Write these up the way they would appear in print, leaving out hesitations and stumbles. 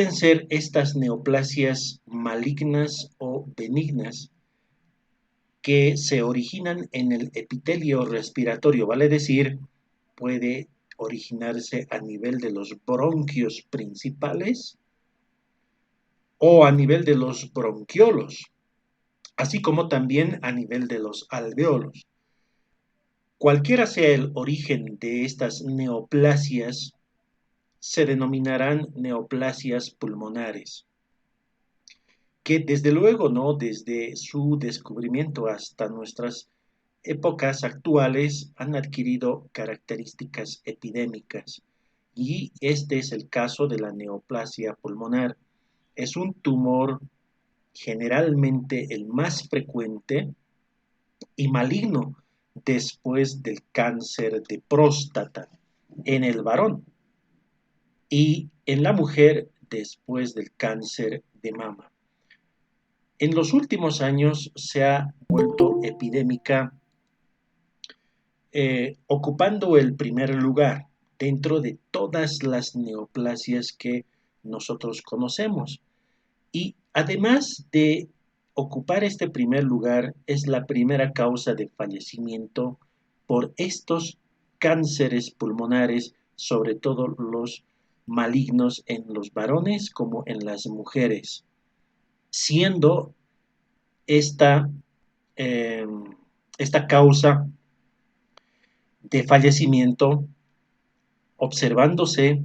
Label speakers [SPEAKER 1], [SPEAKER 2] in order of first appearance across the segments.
[SPEAKER 1] pueden ser estas neoplasias malignas o benignas que se originan en el epitelio respiratorio, vale decir, puede originarse a nivel de los bronquios principales o a nivel de los bronquiolos, así como también a nivel de los alveolos. Cualquiera sea el origen de estas neoplasias, se denominarán neoplasias pulmonares, que desde luego, ¿no? Desde su descubrimiento hasta nuestras épocas actuales han adquirido características epidémicas. Y este es el caso de la neoplasia pulmonar. Es un tumor generalmente el más frecuente y maligno después del cáncer de próstata en el varón y en la mujer después del cáncer de mama. En los últimos años se ha vuelto epidémica, ocupando el primer lugar dentro de todas las neoplasias que nosotros conocemos. Y además de ocupar este primer lugar, es la primera causa de fallecimiento por estos cánceres pulmonares, sobre todo los malignos en los varones como en las mujeres, siendo esta, eh, esta causa de fallecimiento observándose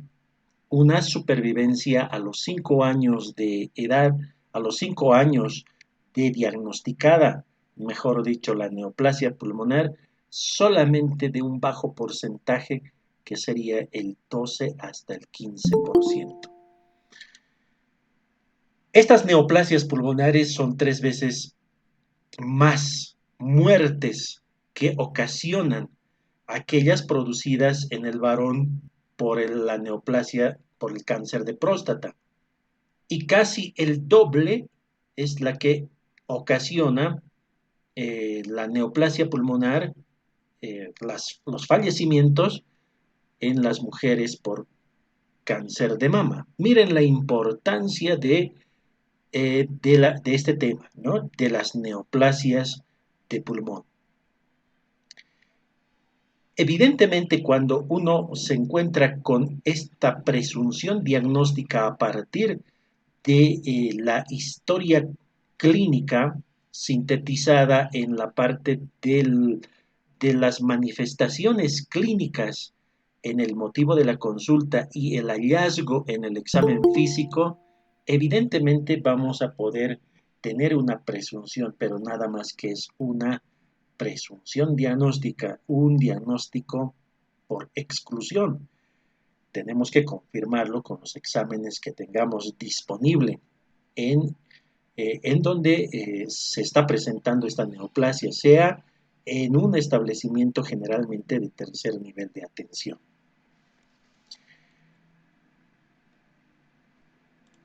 [SPEAKER 1] una supervivencia a los 5 años de edad, a los 5 años de diagnosticada, mejor dicho, la neoplasia pulmonar, solamente de un bajo porcentaje que sería el 12 hasta el 15%. Estas neoplasias pulmonares son 3 veces más muertes que ocasionan aquellas producidas en el varón por la neoplasia, por el cáncer de próstata. Y casi el doble es la que ocasiona la neoplasia pulmonar, los fallecimientos en las mujeres por cáncer de mama. Miren la importancia de este tema, ¿no? De las neoplasias de pulmón. Evidentemente, cuando uno se encuentra con esta presunción diagnóstica a partir de la historia clínica sintetizada en la parte de las manifestaciones clínicas en el motivo de la consulta y el hallazgo en el examen físico, evidentemente vamos a poder tener una presunción, pero nada más que es una presunción diagnóstica, un diagnóstico por exclusión. Tenemos que confirmarlo con los exámenes que tengamos disponible en donde se está presentando esta neoplasia, sea en un establecimiento generalmente de tercer nivel de atención.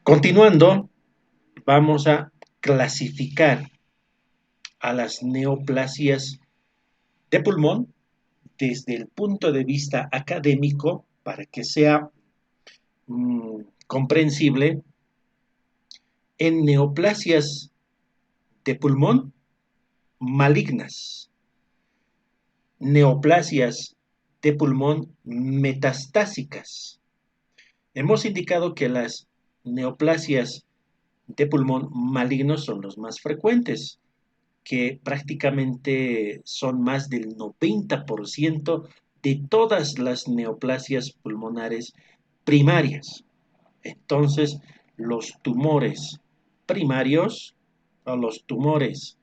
[SPEAKER 1] Continuando, vamos a clasificar a las neoplasias de pulmón desde el punto de vista académico para que sea comprensible en neoplasias de pulmón malignas, neoplasias de pulmón metastásicas. Hemos indicado que las neoplasias de pulmón malignos son los más frecuentes, que prácticamente son más del 90% de todas las neoplasias pulmonares primarias. Entonces, los tumores primarios o los tumores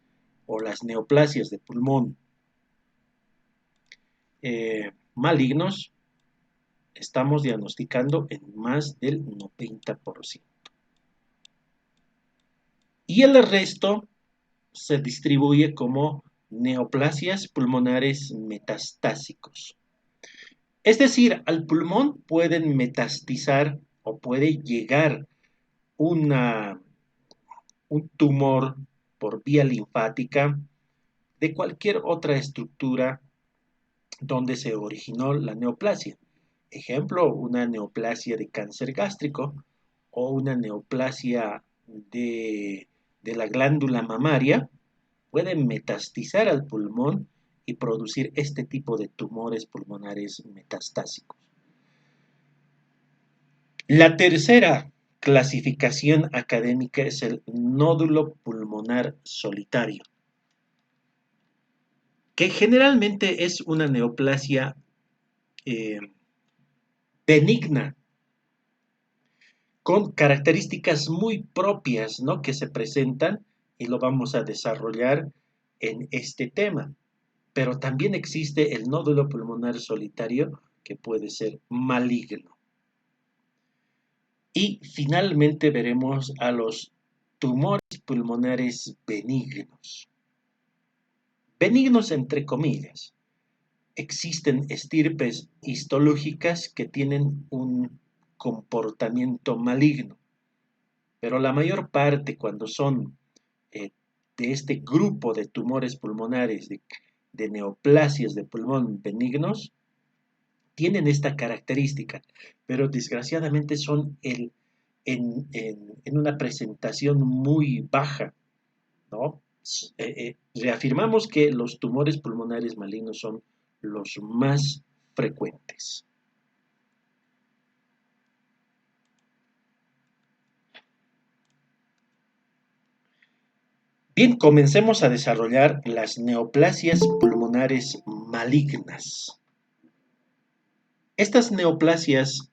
[SPEAKER 1] o las neoplasias de pulmón malignos estamos diagnosticando en más del 90%. Y el resto se distribuye como neoplasias pulmonares metastásicos. Es decir, al pulmón pueden metastizar o puede llegar un tumor por vía linfática de cualquier otra estructura donde se originó la neoplasia. Ejemplo, una neoplasia de cáncer gástrico o una neoplasia de la glándula mamaria, pueden metastizar al pulmón y producir este tipo de tumores pulmonares metastásicos. La tercera clasificación académica es el nódulo pulmonar solitario, que generalmente es una neoplasia benigna, con características muy propias, ¿no?, que se presentan y lo vamos a desarrollar en este tema. Pero también existe el nódulo pulmonar solitario que puede ser maligno. Y finalmente veremos a los tumores pulmonares benignos. Benignos entre comillas. Existen estirpes histológicas que tienen un comportamiento maligno, pero la mayor parte, cuando son de este grupo de tumores pulmonares, de neoplasias de pulmón benignos, tienen esta característica, pero desgraciadamente son en una presentación muy baja, ¿no? Reafirmamos que los tumores pulmonares malignos son los más frecuentes. Bien, comencemos a desarrollar las neoplasias pulmonares malignas. Estas neoplasias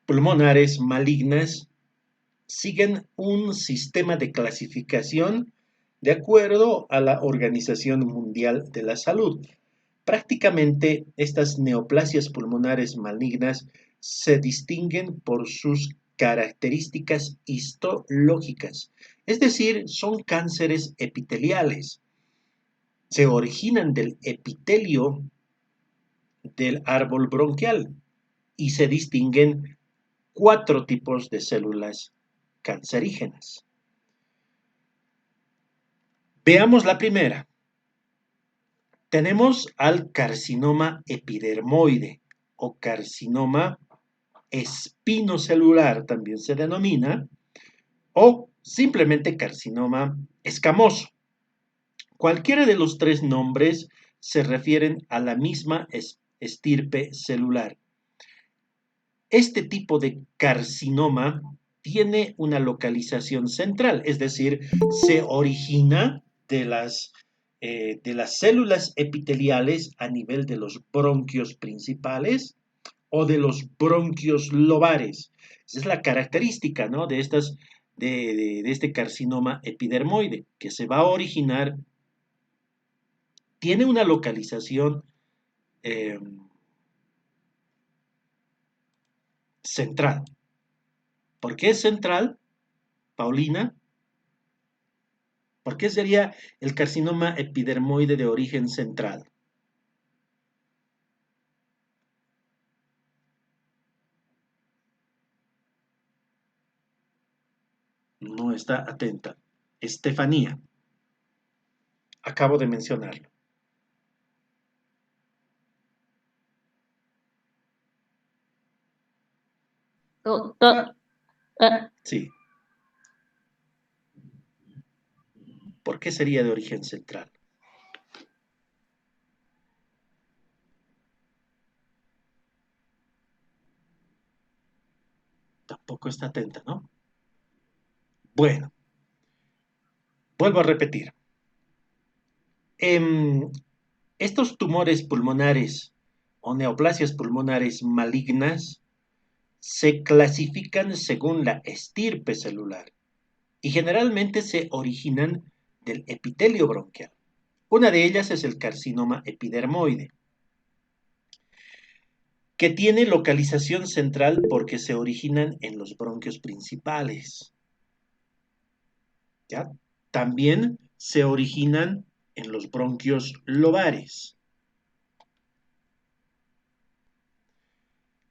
[SPEAKER 1] pulmonares malignas siguen un sistema de clasificación de acuerdo a la Organización Mundial de la Salud. Prácticamente estas neoplasias pulmonares malignas se distinguen por sus características histológicas, es decir, son cánceres epiteliales. Se originan del epitelio del árbol bronquial y se distinguen 4 tipos de células cancerígenas. Veamos la primera. Tenemos al carcinoma epidermoide o carcinoma espinocelular, también se denomina, o simplemente carcinoma escamoso. Cualquiera de los 3 nombres se refieren a la misma estirpe celular. Este tipo de carcinoma tiene una localización central, es decir, se origina de las células epiteliales a nivel de los bronquios principales o de los bronquios lobares. Esa es la característica, ¿no?, de este carcinoma epidermoide, que se va a originar, tiene una localización central. ¿Por qué es central, Paulina? ¿Por qué sería el carcinoma epidermoide de origen central? No está atenta. Estefanía. Acabo de mencionarlo.
[SPEAKER 2] Doctor.
[SPEAKER 1] Sí. ¿Por qué sería de origen central? Tampoco está atenta, ¿no? Bueno, vuelvo a repetir. Estos tumores pulmonares o neoplasias pulmonares malignas se clasifican según la estirpe celular y generalmente se originan del epitelio bronquial. Una de ellas es el carcinoma epidermoide, que tiene localización central porque se originan en los bronquios principales. ¿Ya? También se originan en los bronquios lobares.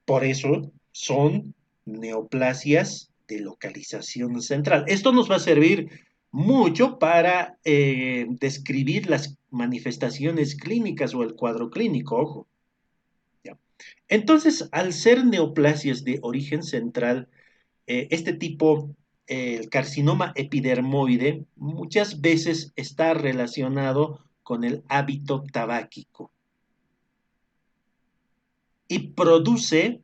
[SPEAKER 1] Por eso son neoplasias de localización central. Esto nos va a servir mucho para describir las manifestaciones clínicas o el cuadro clínico, ojo. ¿Ya? Entonces, al ser neoplasias de origen central, este tipo, el carcinoma epidermoide, muchas veces está relacionado con el hábito tabáquico y produce,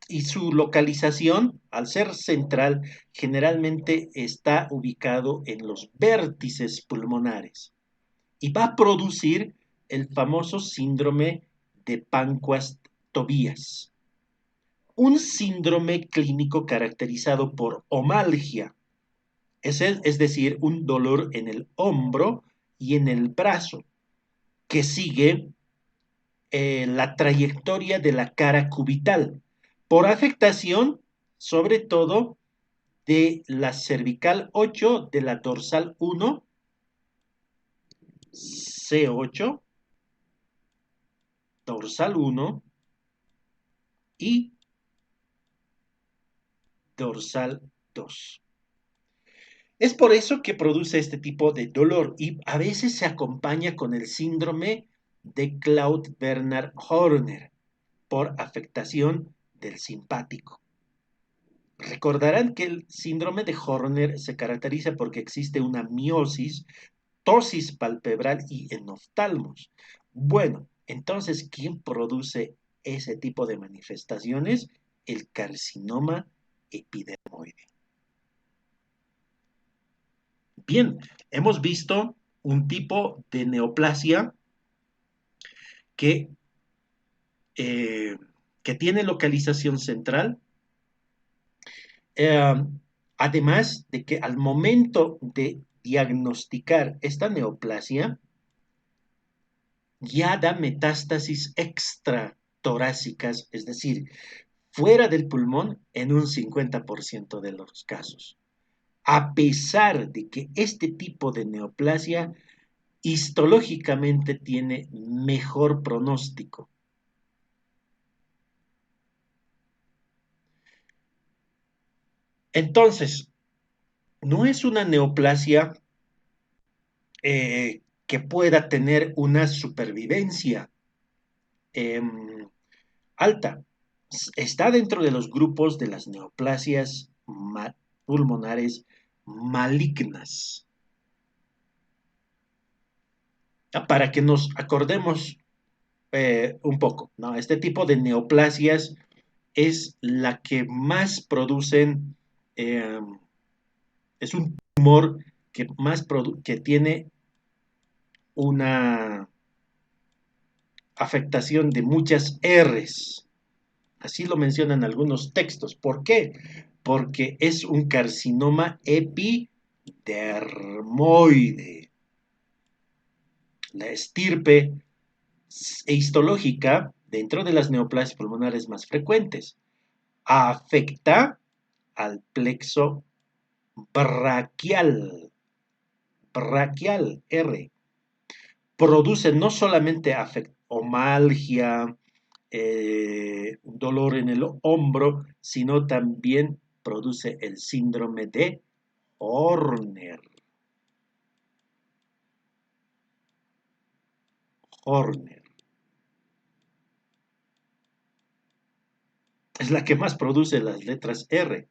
[SPEAKER 1] y su localización, al ser central, generalmente está ubicado en los vértices pulmonares y va a producir el famoso síndrome de Panquast-Tobías, un síndrome clínico caracterizado por omalgia, es decir, un dolor en el hombro y en el brazo, que sigue la trayectoria de la cara cubital, por afectación, sobre todo, de la cervical 8, de la dorsal 1, C8, dorsal 1 y dorsal 2. Es por eso que produce este tipo de dolor y a veces se acompaña con el síndrome de Claude-Bernard Horner por afectación del simpático. Recordarán que el síndrome de Horner se caracteriza porque existe una miosis, tosis palpebral y en oftalmos. Bueno, entonces, ¿quién produce ese tipo de manifestaciones? El carcinoma epidermoide. Bien, hemos visto un tipo de neoplasia que, eh, que tiene localización central, eh, además de que al momento de diagnosticar esta neoplasia, ya da metástasis extratorácicas, es decir, fuera del pulmón en un 50% de los casos. A pesar de que este tipo de neoplasia histológicamente tiene mejor pronóstico. Entonces, no es una neoplasia que pueda tener una supervivencia eh, alta. Está dentro de los grupos de las neoplasias pulmonares malignas. Para que nos acordemos un poco, ¿no? Este tipo de neoplasias es la que más producen, es un tumor que más que tiene una afectación de muchas R's. Así lo mencionan algunos textos. ¿Por qué? Porque es un carcinoma epidermoide. La estirpe histológica dentro de las neoplasias pulmonares más frecuentes afecta al plexo braquial, braquial R. Produce no solamente omalgia, dolor en el hombro, sino también produce el síndrome de Horner. Horner. Es la que más produce las letras R,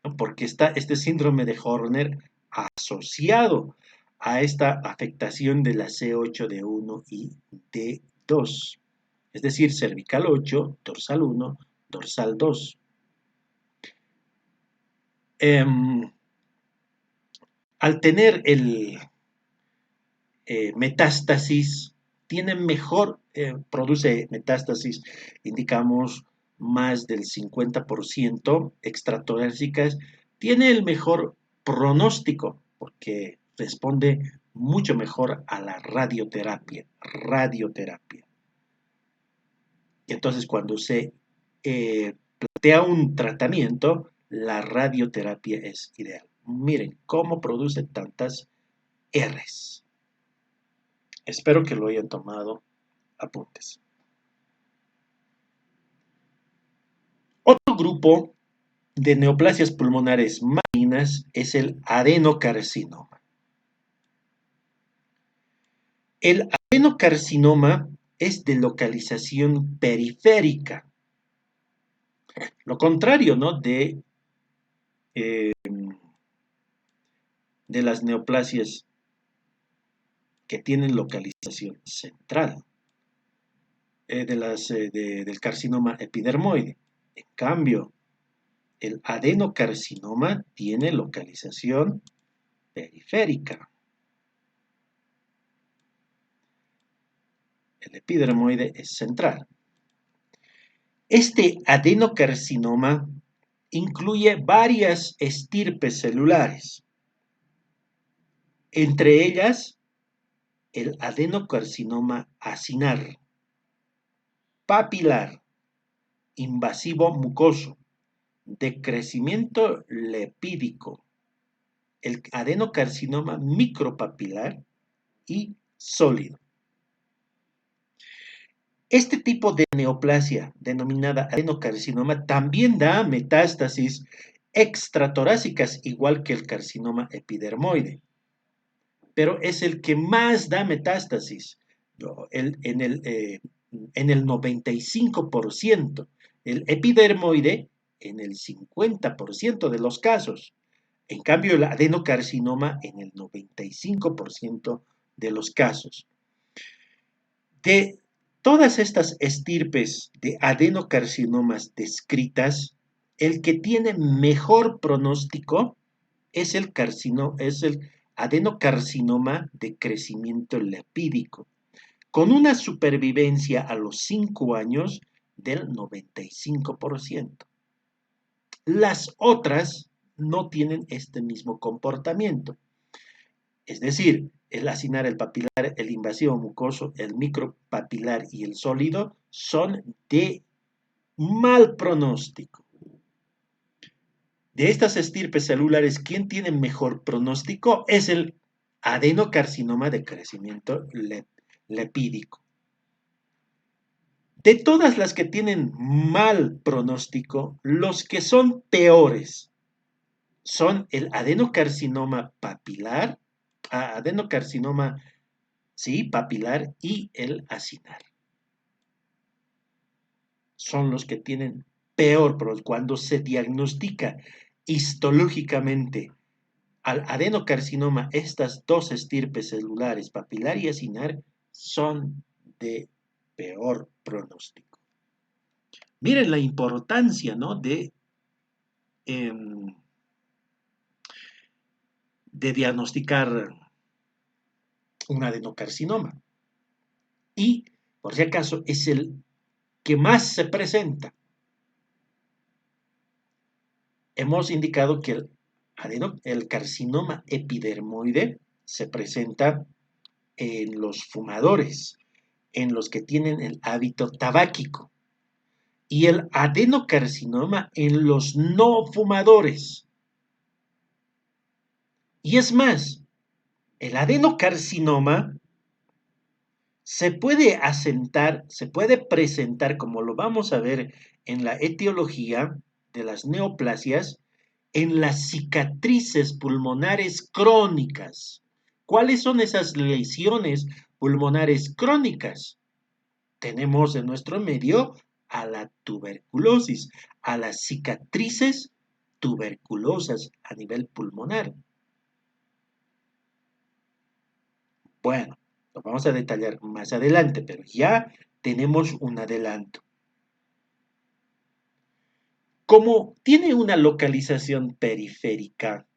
[SPEAKER 1] ¿no? Porque está este síndrome de Horner asociado a esta afectación de la C8D1 y D2, es decir, cervical 8, dorsal 1, dorsal 2. Al tener el metástasis, tiene mejor, produce metástasis, indicamos más del 50% extratorácicas, tiene el mejor pronóstico porque responde mucho mejor a la radioterapia. Y entonces cuando se plantea un tratamiento, la radioterapia es ideal. Miren cómo produce tantas R's. Espero que lo hayan tomado apuntes. Otro grupo de neoplasias pulmonares malignas es el adenocarcinoma. El adenocarcinoma es de localización periférica. Lo contrario, ¿no? De las neoplasias que tienen localización central, del carcinoma epidermoide. En cambio, el adenocarcinoma tiene localización periférica. El epidermoide es central. Este adenocarcinoma incluye varias estirpes celulares, entre ellas el adenocarcinoma acinar, papilar, invasivo mucoso, de crecimiento lepídico, el adenocarcinoma micropapilar y sólido. Este tipo de neoplasia, denominada adenocarcinoma, también da metástasis extratorácicas, igual que el carcinoma epidermoide, pero es el que más da metástasis, en el 95%, el epidermoide en el 50% de los casos. En cambio, el adenocarcinoma en el 95% de los casos. De todas estas estirpes de adenocarcinomas descritas, el que tiene mejor pronóstico es el adenocarcinoma de crecimiento lepídico, con una supervivencia a los 5 años del 95%. Las otras no tienen este mismo comportamiento. Es decir, el acinar, el papilar, el invasivo mucoso, el micropapilar y el sólido son de mal pronóstico. De estas estirpes celulares, ¿quién tiene mejor pronóstico? Es el adenocarcinoma de crecimiento lepídico. De todas las que tienen mal pronóstico, los que son peores son el adenocarcinoma papilar, papilar y el acinar. Son los que tienen peor, pero cuando se diagnostica histológicamente al adenocarcinoma, estas dos estirpes celulares, papilar y acinar, son de peor pronóstico. Miren la importancia, ¿no?, de diagnosticar un adenocarcinoma. Y, por si acaso, es el que más se presenta. Hemos indicado que el carcinoma epidermoide se presenta en los fumadores, en los que tienen el hábito tabáquico, y el adenocarcinoma en los no fumadores. Y es más, el adenocarcinoma se puede presentar, como lo vamos a ver en la etiología de las neoplasias, en las cicatrices pulmonares crónicas. ¿Cuáles son esas lesiones pulmonares crónicas? Tenemos en nuestro medio a la tuberculosis, a las cicatrices tuberculosas a nivel pulmonar. Bueno, lo vamos a detallar más adelante, pero ya tenemos un adelanto. Como tiene una localización periférica,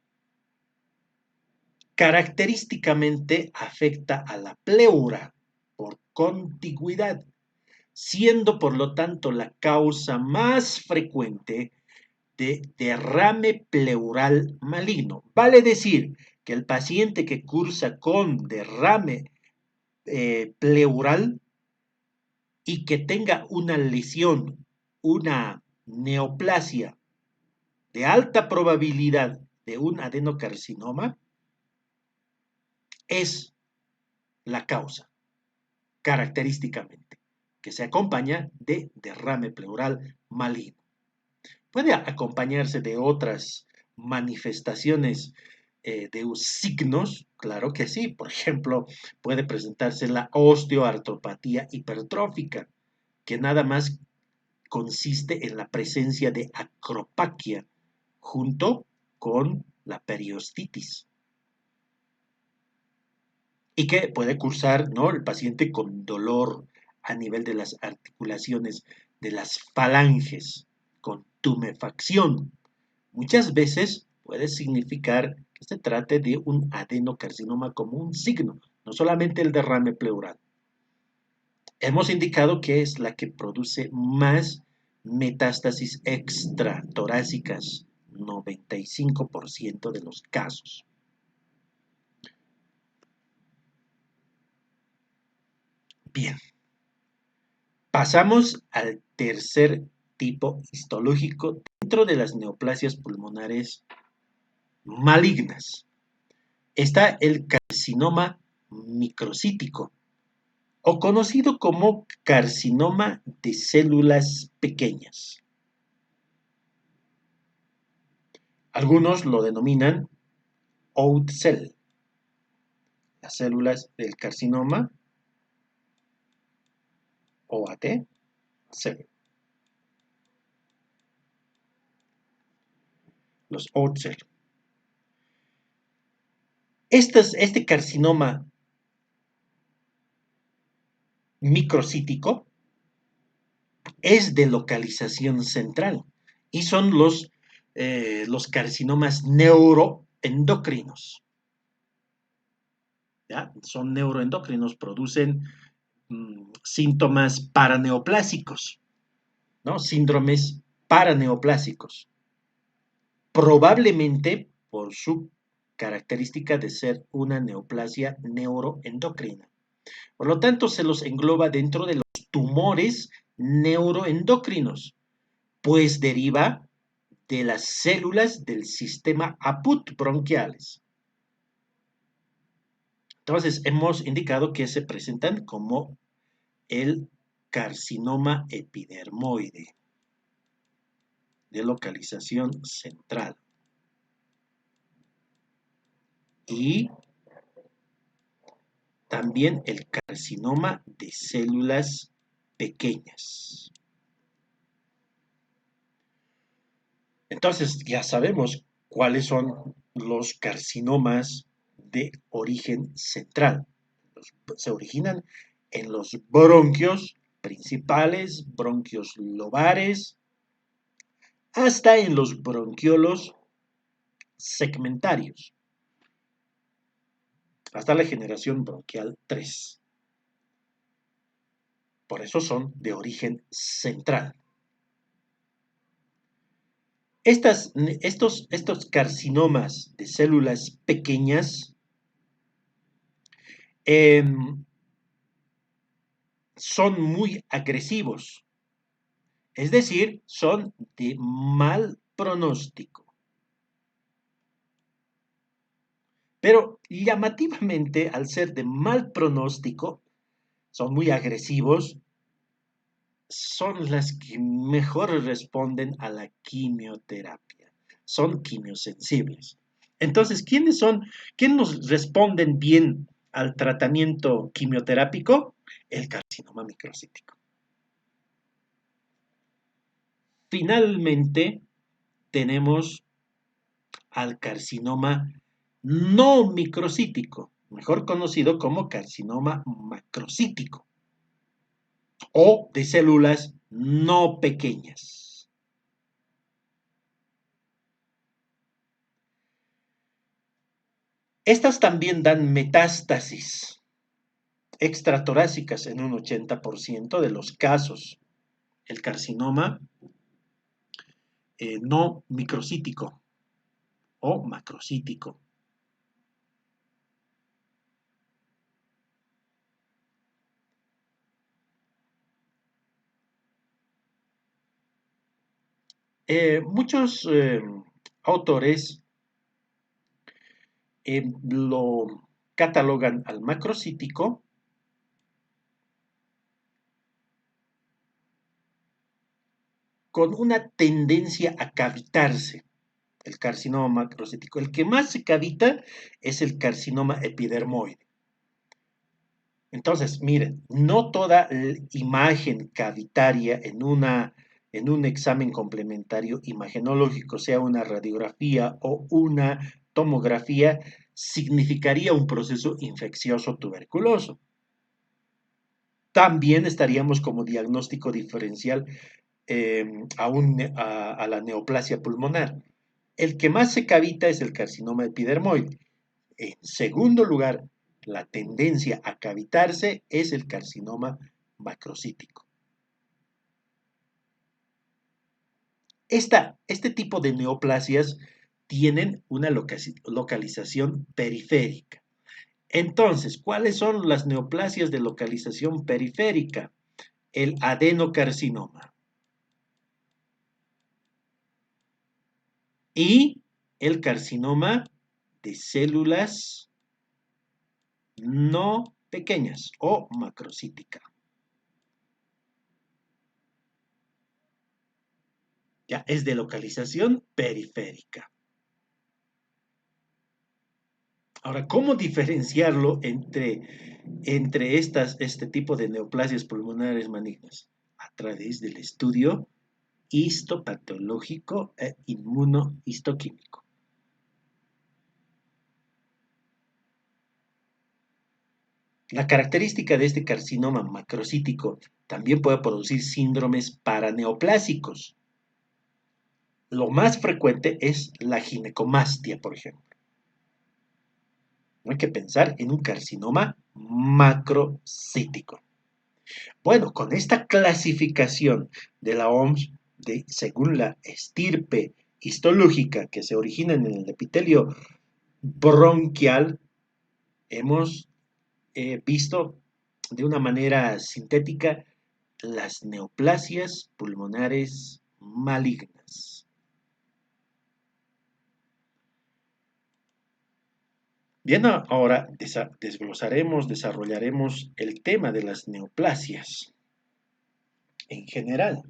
[SPEAKER 1] característicamente afecta a la pleura por contigüidad, siendo por lo tanto la causa más frecuente de derrame pleural maligno. Vale decir que el paciente que cursa con derrame pleural y que tenga una lesión, una neoplasia de alta probabilidad de un adenocarcinoma, es la causa, característicamente, que se acompaña de derrame pleural maligno. Puede acompañarse de otras manifestaciones de signos, claro que sí. Por ejemplo, puede presentarse la osteoartropatía hipertrófica, que nada más consiste en la presencia de acropaquia junto con la periostitis y que puede cursar, ¿no?, el paciente con dolor a nivel de las articulaciones de las falanges, con tumefacción. Muchas veces puede significar que se trate de un adenocarcinoma como un signo, no solamente el derrame pleural. Hemos indicado que es la que produce más metástasis extratorácicas, 95% de los casos. Bien, pasamos al tercer tipo histológico dentro de las neoplasias pulmonares malignas. Está el carcinoma microcítico, o conocido como carcinoma de células pequeñas. Algunos lo denominan OUT cell, las células del carcinoma, OAT cell, los OUT cell. Este carcinoma microcítico es de localización central y son los carcinomas neuroendocrinos. ¿Ya? Son neuroendocrinos, producen síntomas paraneoplásicos, ¿no? Síndromes paraneoplásicos. Probablemente por su característica de ser una neoplasia neuroendocrina. Por lo tanto, se los engloba dentro de los tumores neuroendocrinos, pues deriva de las células del sistema APUT bronquiales. Entonces, hemos indicado que se presentan como el carcinoma epidermoide de localización central. Y también el carcinoma de células pequeñas. Entonces, ya sabemos cuáles son los carcinomas de origen central. Se originan en los bronquios principales, bronquios lobares, hasta en los bronquiolos segmentarios, hasta la generación bronquial 3. Por eso son de origen central. Estos carcinomas de células pequeñas son muy agresivos, es decir, son de mal pronóstico. Pero llamativamente, al ser de mal pronóstico, son muy agresivos, son las que mejor responden a la quimioterapia. Son quimiosensibles. Entonces, ¿quiénes nos responden bien al tratamiento quimioterápico? El carcinoma microcítico. Finalmente, tenemos al carcinoma no microcítico, mejor conocido como carcinoma macrocítico, o de células no pequeñas. Estas también dan metástasis extratorácicas en un 80% de los casos. El carcinoma no microcítico o macrocítico. Muchos autores lo catalogan al macrocítico con una tendencia a cavitarse, el carcinoma macrocítico. El que más se cavita es el carcinoma epidermoide. Entonces, miren, no toda imagen cavitaria en un examen complementario imagenológico, sea una radiografía o una tomografía, significaría un proceso infeccioso tuberculoso. También estaríamos como diagnóstico diferencial a la neoplasia pulmonar. El que más se cavita es el carcinoma epidermoide. En segundo lugar, la tendencia a cavitarse es el carcinoma macrocítico. Este tipo de neoplasias tienen una localización periférica. Entonces, ¿cuáles son las neoplasias de localización periférica? El adenocarcinoma y el carcinoma de células no pequeñas o macrocítica. Ya es de localización periférica. Ahora, ¿cómo diferenciarlo entre este tipo de neoplasias pulmonares malignas? A través del estudio histopatológico e inmunohistoquímico. La característica de este carcinoma macrocítico también puede producir síndromes paraneoplásicos. Lo más frecuente es la ginecomastia, por ejemplo. No hay que pensar en un carcinoma macrocítico. Bueno, con esta clasificación de la OMS, según la estirpe histológica que se origina en el epitelio bronquial, hemos visto de una manera sintética las neoplasias pulmonares malignas. Bien, ahora desarrollaremos el tema de las neoplasias. En general,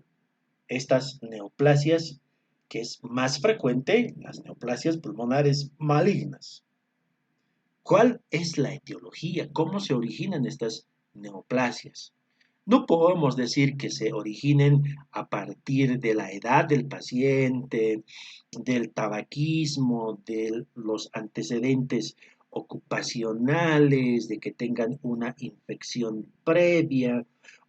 [SPEAKER 1] estas neoplasias, que es más frecuente, las neoplasias pulmonares malignas. ¿Cuál es la etiología? ¿Cómo se originan estas neoplasias? No podemos decir que se originen a partir de la edad del paciente, del tabaquismo, de los antecedentes ocupacionales, de que tengan una infección previa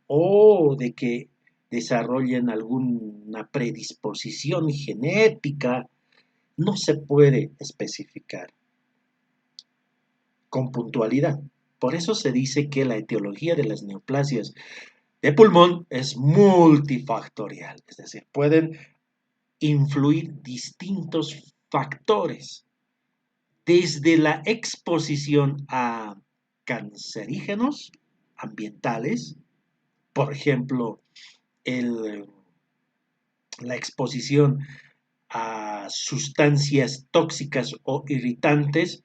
[SPEAKER 1] o de que desarrollen alguna predisposición genética. No se puede especificar con puntualidad. Por eso se dice que la etiología de las neoplasias de pulmón es multifactorial, es decir, pueden influir distintos factores, desde la exposición a cancerígenos ambientales, por ejemplo, la exposición a sustancias tóxicas o irritantes,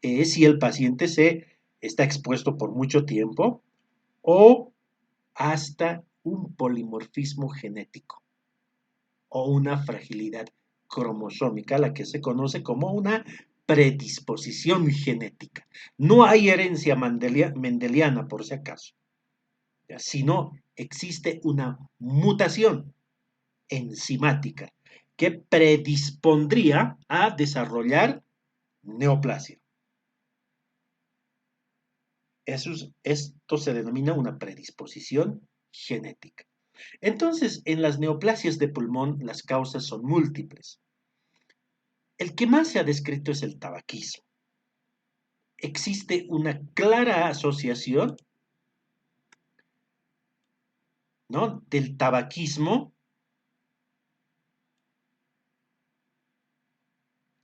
[SPEAKER 1] si el paciente se está expuesto por mucho tiempo, o hasta un polimorfismo genético o una fragilidad cromosómica, la que se conoce como una predisposición genética. No hay herencia mendeliana, por si acaso, sino existe una mutación enzimática que predispondría a desarrollar neoplasia. Esto se denomina una predisposición genética. Entonces, en las neoplasias de pulmón las causas son múltiples. El que más se ha descrito es el tabaquismo. Existe una clara asociación, ¿no?, del tabaquismo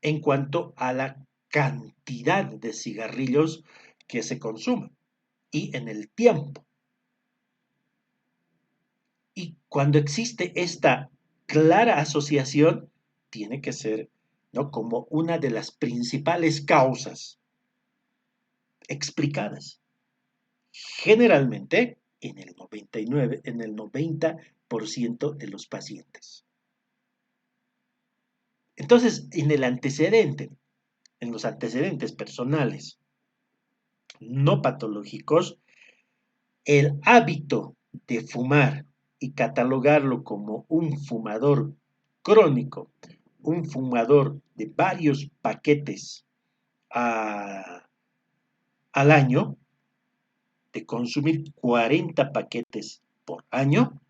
[SPEAKER 1] en cuanto a la cantidad de cigarrillos que se consumen y en el tiempo. Y cuando existe esta clara asociación, tiene que ser, ¿no?, como una de las principales causas explicadas. Generalmente en el 90% de los pacientes. Entonces, en los antecedentes personales no patológicos, el hábito de fumar y catalogarlo como un fumador crónico, un fumador de varios paquetes al año, de consumir 40 paquetes por año,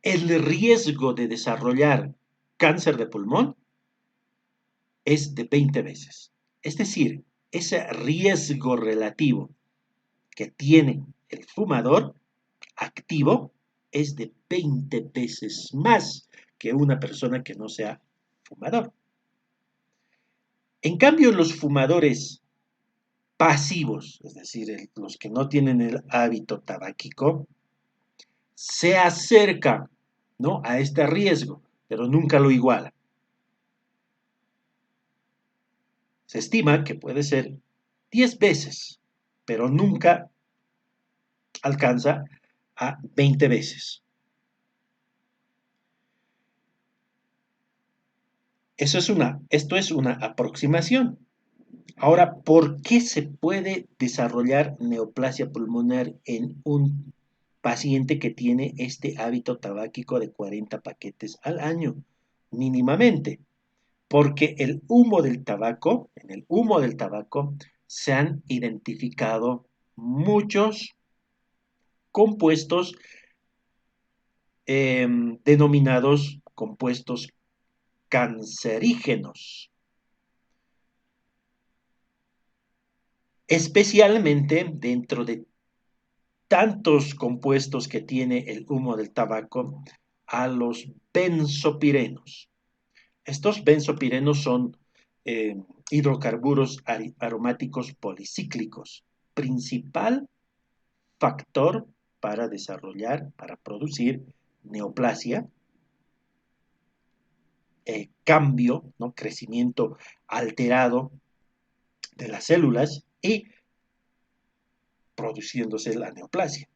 [SPEAKER 1] el riesgo de desarrollar cáncer de pulmón es de 20 veces. Es decir, ese riesgo relativo que tiene el fumador activo es de 20 veces más que una persona que no sea fumador. En cambio, los fumadores pasivos, es decir, los que no tienen el hábito tabáquico, se acercan, ¿no?, a este riesgo, pero nunca lo iguala. Se estima que puede ser 10 veces, pero nunca alcanza a 20 veces. Esto es una aproximación. Ahora, ¿por qué se puede desarrollar neoplasia pulmonar en un paciente que tiene este hábito tabáquico de 40 paquetes al año, mínimamente? Porque en el humo del tabaco se han identificado muchos compuestos denominados compuestos cancerígenos, especialmente dentro de tantos compuestos que tiene el humo del tabaco, a los benzopirenos. Estos benzopirenos son eh, hidrocarburos aromáticos policíclicos, principal factor para producir neoplasia, cambio, ¿no?, crecimiento alterado de las células y produciéndose la neoplasia.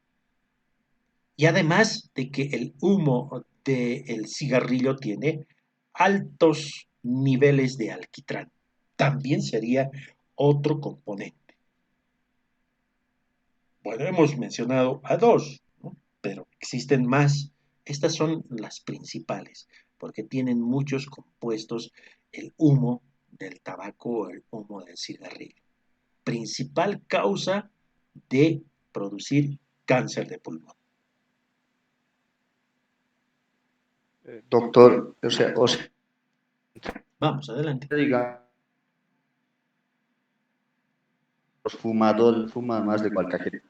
[SPEAKER 1] Y además de que el humo del cigarrillo tiene altos niveles de alquitrán, también sería otro componente. Bueno, hemos mencionado a dos, ¿no?, pero existen más. Estas son las principales, porque tienen muchos compuestos el humo del tabaco o el humo del cigarrillo. Principal causa de producir cáncer de pulmón.
[SPEAKER 3] Doctor,
[SPEAKER 1] Vamos, adelante.
[SPEAKER 3] digamos, los fumadores fuman más de cualquier gente.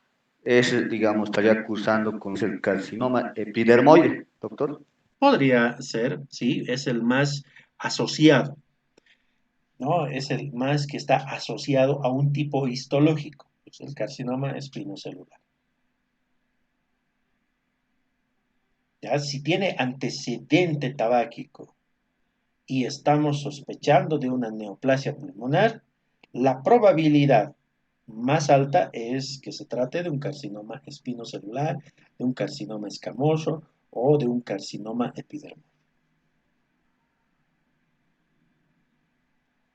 [SPEAKER 3] Ese, digamos, estaría cursando con el carcinoma epidermoide, doctor.
[SPEAKER 1] Podría ser, sí, es el más asociado, ¿no? Es el más que está asociado a un tipo histológico, pues el carcinoma espinocelular. ¿Ya? Si tiene antecedente tabáquico y estamos sospechando de una neoplasia pulmonar, la probabilidad más alta es que se trate de un carcinoma espinocelular, de un carcinoma escamoso o de un carcinoma epidermoide.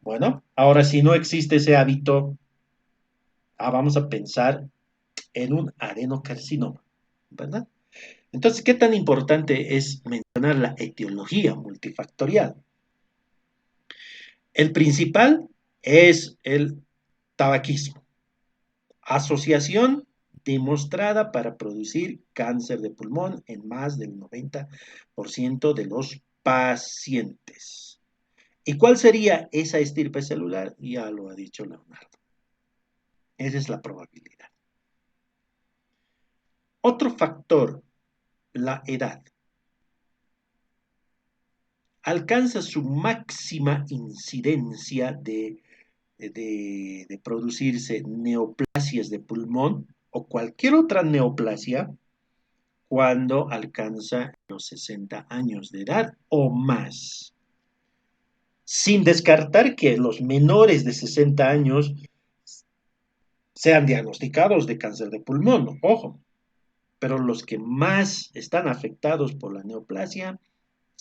[SPEAKER 1] Bueno, ahora si no existe ese hábito, vamos a pensar en un adenocarcinoma, ¿verdad? Entonces, ¿qué tan importante es mencionar la etiología multifactorial? El principal es el tabaquismo, asociación demostrada para producir cáncer de pulmón en más del 90% de los pacientes. ¿Y cuál sería esa estirpe celular? Ya lo ha dicho Leonardo. Esa es la probabilidad. Otro factor, la edad. Alcanza su máxima incidencia de producirse neoplasias de pulmón o cualquier otra neoplasia cuando alcanza los 60 años de edad o más. Sin descartar que los menores de 60 años sean diagnosticados de cáncer de pulmón, ojo, pero los que más están afectados por la neoplasia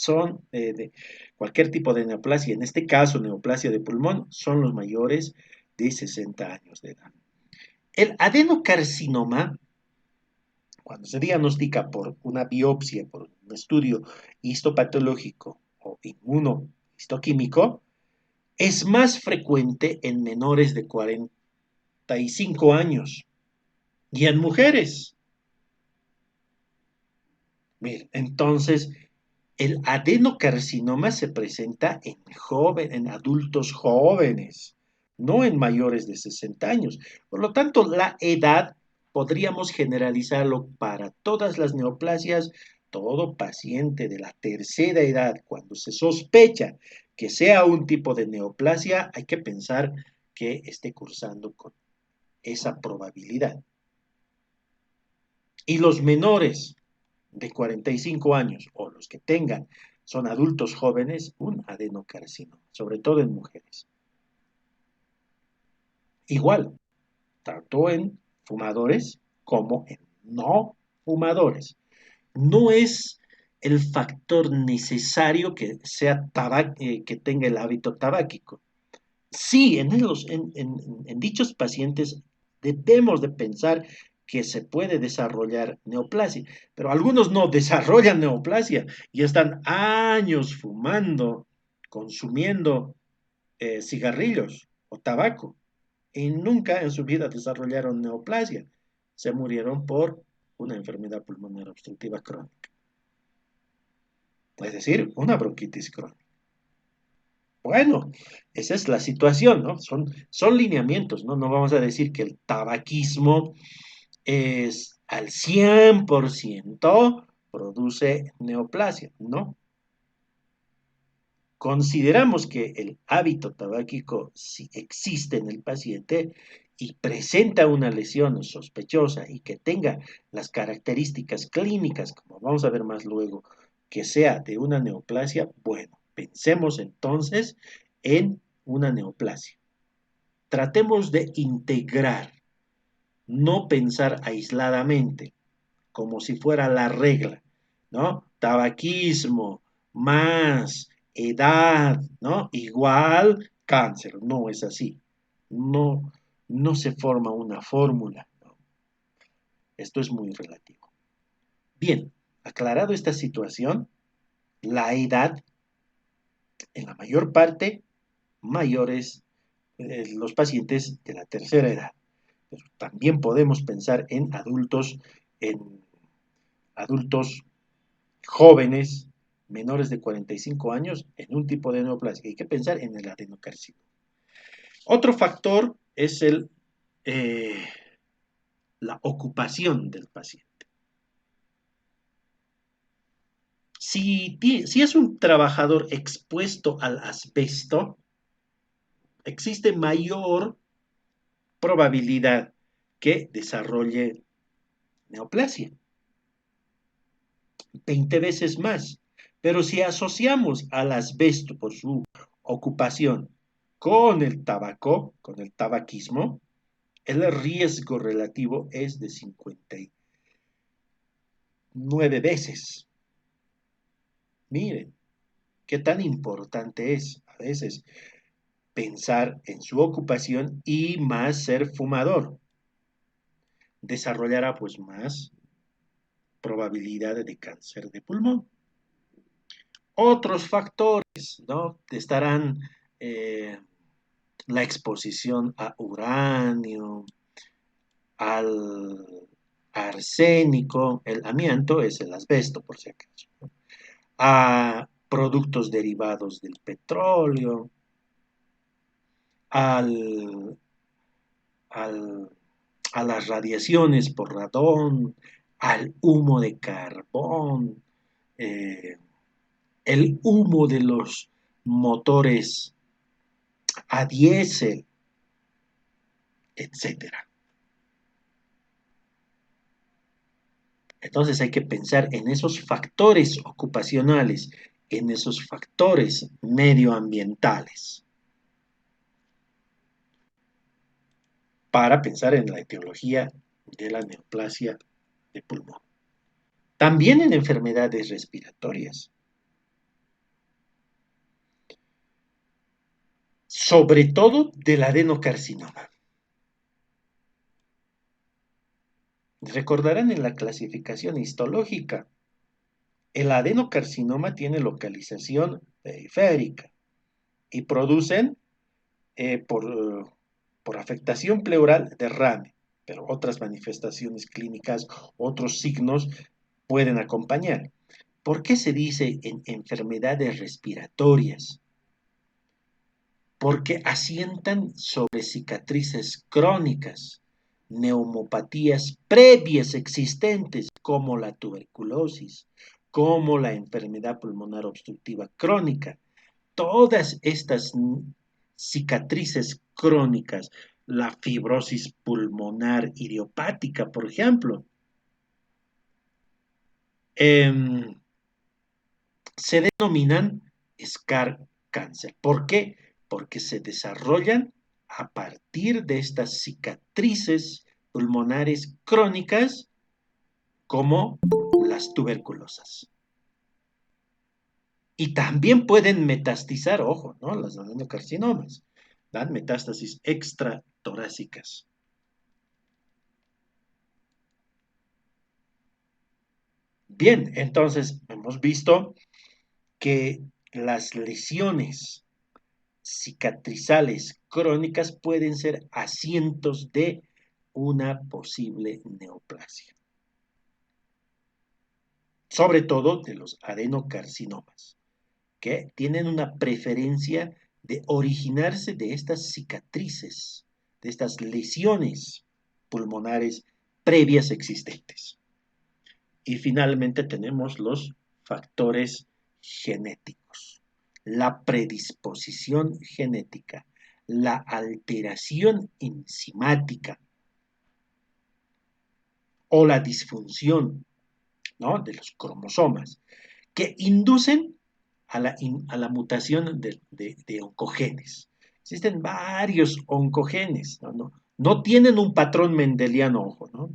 [SPEAKER 1] son de cualquier tipo de neoplasia, en este caso neoplasia de pulmón, son los mayores de 60 años de edad. El adenocarcinoma, cuando se diagnostica por una biopsia, por un estudio histopatológico o inmunohistoquímico, es más frecuente en menores de 45 años y en mujeres. Mira, entonces, el adenocarcinoma se presenta en adultos jóvenes, no en mayores de 60 años. Por lo tanto, la edad podríamos generalizarlo para todas las neoplasias. Todo paciente de la tercera edad, cuando se sospecha que sea un tipo de neoplasia, hay que pensar que esté cursando con esa probabilidad. Y los menores de 45 años o los que son adultos jóvenes, un adenocarcinoma, sobre todo en mujeres. Igual, tanto en fumadores como en no fumadores. No es el factor necesario que que tenga el hábito tabáquico. Sí, en dichos pacientes debemos de pensar que se puede desarrollar neoplasia, pero algunos no desarrollan neoplasia y están años fumando, consumiendo cigarrillos o tabaco y nunca en su vida desarrollaron neoplasia. Se murieron por una enfermedad pulmonar obstructiva crónica, es decir, una bronquitis crónica. Bueno, esa es la situación, ¿no? Son lineamientos, ¿no? No vamos a decir que el tabaquismo es al 100% produce neoplasia, ¿no? Consideramos que el hábito tabáquico si existe en el paciente y presenta una lesión sospechosa y que tenga las características clínicas, como vamos a ver más luego, que sea de una neoplasia, bueno, pensemos entonces en una neoplasia. Tratemos de integrar, no pensar aisladamente, como si fuera la regla, ¿no? Tabaquismo más edad, ¿no? Igual cáncer. No es así. No, no se forma una fórmula, ¿no? Esto es muy relativo. Bien, aclarado esta situación, la edad, en la mayor parte, mayores los pacientes de la tercera edad. Pero también podemos pensar en adultos jóvenes menores de 45 años en un tipo de neoplasia. Hay que pensar en el adenocarcinoma. Otro factor es la ocupación del paciente. Si es un trabajador expuesto al asbesto, existe mayor probabilidad que desarrolle neoplasia. 20 veces más. Pero si asociamos al asbesto por su ocupación con el tabaco, con el tabaquismo, el riesgo relativo es de 59 veces. Miren, qué tan importante es a veces pensar en su ocupación y más ser fumador. Desarrollará pues más probabilidad de cáncer de pulmón. Otros factores, ¿no? Estarán la exposición a uranio, al arsénico, el amianto es el asbesto, por si acaso, ¿no? A productos derivados del petróleo, al, al, a las radiaciones por radón, al humo de carbón, eh, el humo de los motores a diésel, etcétera. Entonces hay que pensar en esos factores ocupacionales, en esos factores medioambientales, para pensar en la etiología de la neoplasia de pulmón. También en enfermedades respiratorias. sobre todo del adenocarcinoma. Recordarán en la clasificación histológica, el adenocarcinoma tiene localización periférica y producen por afectación pleural derrame, pero otras manifestaciones clínicas, otros signos pueden acompañar. ¿Por qué se dice en enfermedades respiratorias? Porque asientan sobre cicatrices crónicas, neumopatías previas existentes como la tuberculosis, como la enfermedad pulmonar obstructiva crónica. Todas estas cicatrices crónicas, la fibrosis pulmonar idiopática, por ejemplo, se denominan SCAR cáncer. ¿Por qué? Porque se desarrollan a partir de estas cicatrices pulmonares crónicas como las tuberculosas. Y también pueden metastizar, ojo, ¿no? Las adenocarcinomas, dan metástasis extratorácicas. Bien, entonces hemos visto que las lesiones cicatrizales crónicas pueden ser asientos de una posible neoplasia, sobre todo de los adenocarcinomas, que tienen una preferencia de originarse de estas cicatrices, de estas lesiones pulmonares previas existentes. Y finalmente tenemos los factores genéticos, la predisposición genética, la alteración enzimática o la disfunción, ¿no?, de los cromosomas, que inducen a la mutación de oncogenes. Existen varios oncogenes, no tienen un patrón mendeliano, ojo, ¿no?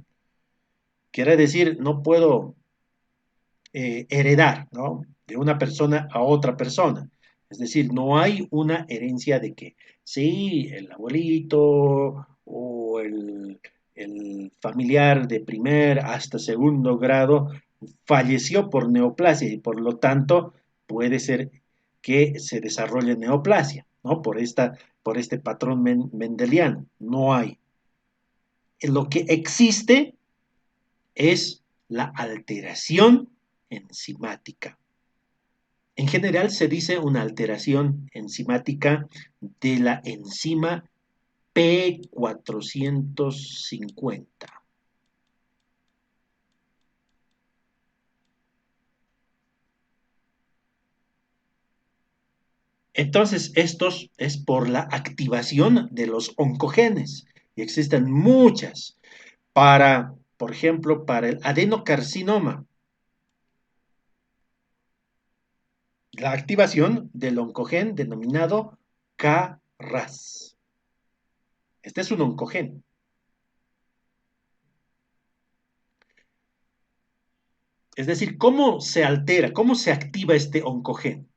[SPEAKER 1] Quiere decir, no puedo heredar, ¿no?, de una persona a otra persona. Es decir, no hay una herencia de que sí, el abuelito o el familiar de primer hasta segundo grado falleció por neoplasia y por lo tanto puede ser que se desarrolle neoplasia, ¿no? Por este patrón mendeliano. No hay. Lo que existe es la alteración enzimática. En general se dice una alteración enzimática de la enzima P450. Entonces, estos es por la activación de los oncogenes. Y existen muchas. Por ejemplo, para el adenocarcinoma, la activación del oncogen denominado KRAS. Este es un oncogen. Es decir, ¿cómo se altera, cómo se activa este oncogen?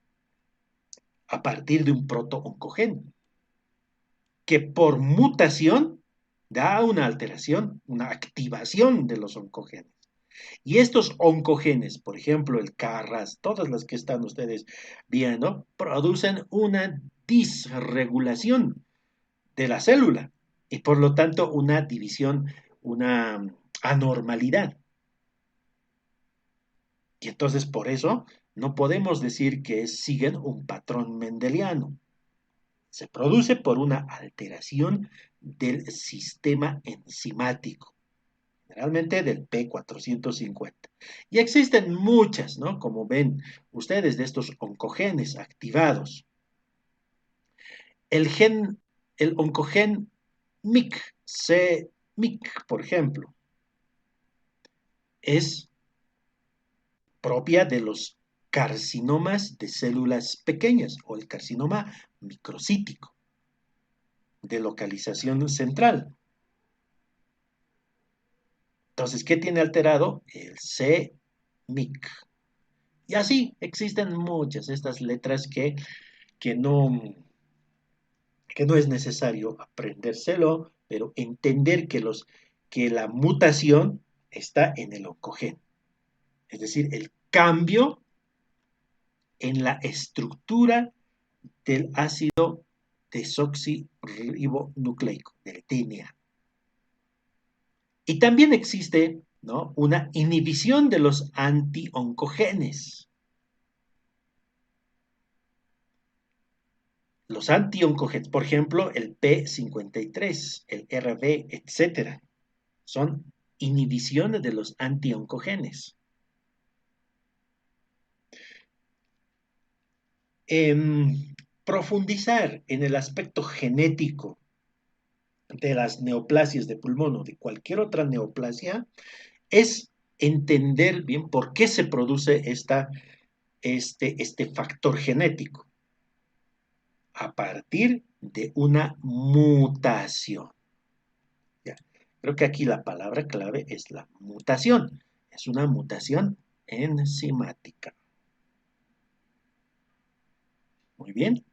[SPEAKER 1] A partir de un proto-oncogen, que por mutación da una alteración, una activación de los oncogenes. Y estos oncogenes, por ejemplo, el KRAS, todas las que están ustedes viendo, producen una disregulación de la célula y por lo tanto una división, una anormalidad. Y entonces por eso no podemos decir que siguen un patrón mendeliano. Se produce por una alteración del sistema enzimático, generalmente del P450. Y existen muchas, ¿no? Como ven ustedes, de estos oncogenes activados. El oncogen MYC, por ejemplo, es propia de los carcinomas de células pequeñas o el carcinoma microcítico de localización central. Entonces, ¿qué tiene alterado? El CMYC. Y así existen muchas estas letras que que no es necesario aprendérselo, pero entender que la mutación está en el oncogeno, es decir, el cambio en la estructura del ácido desoxirribonucleico, del DNA. Y también existe, ¿no?, una inhibición de los antioncogenes. Los antioncogenes, por ejemplo, el P53, el RB, etcétera, son inhibiciones de los antioncogenes. Profundizar en el aspecto genético de las neoplasias de pulmón o de cualquier otra neoplasia es entender bien por qué se produce este factor genético a partir de una mutación. Ya. Creo que aquí la palabra clave es la mutación. Es una mutación enzimática. Muy bien.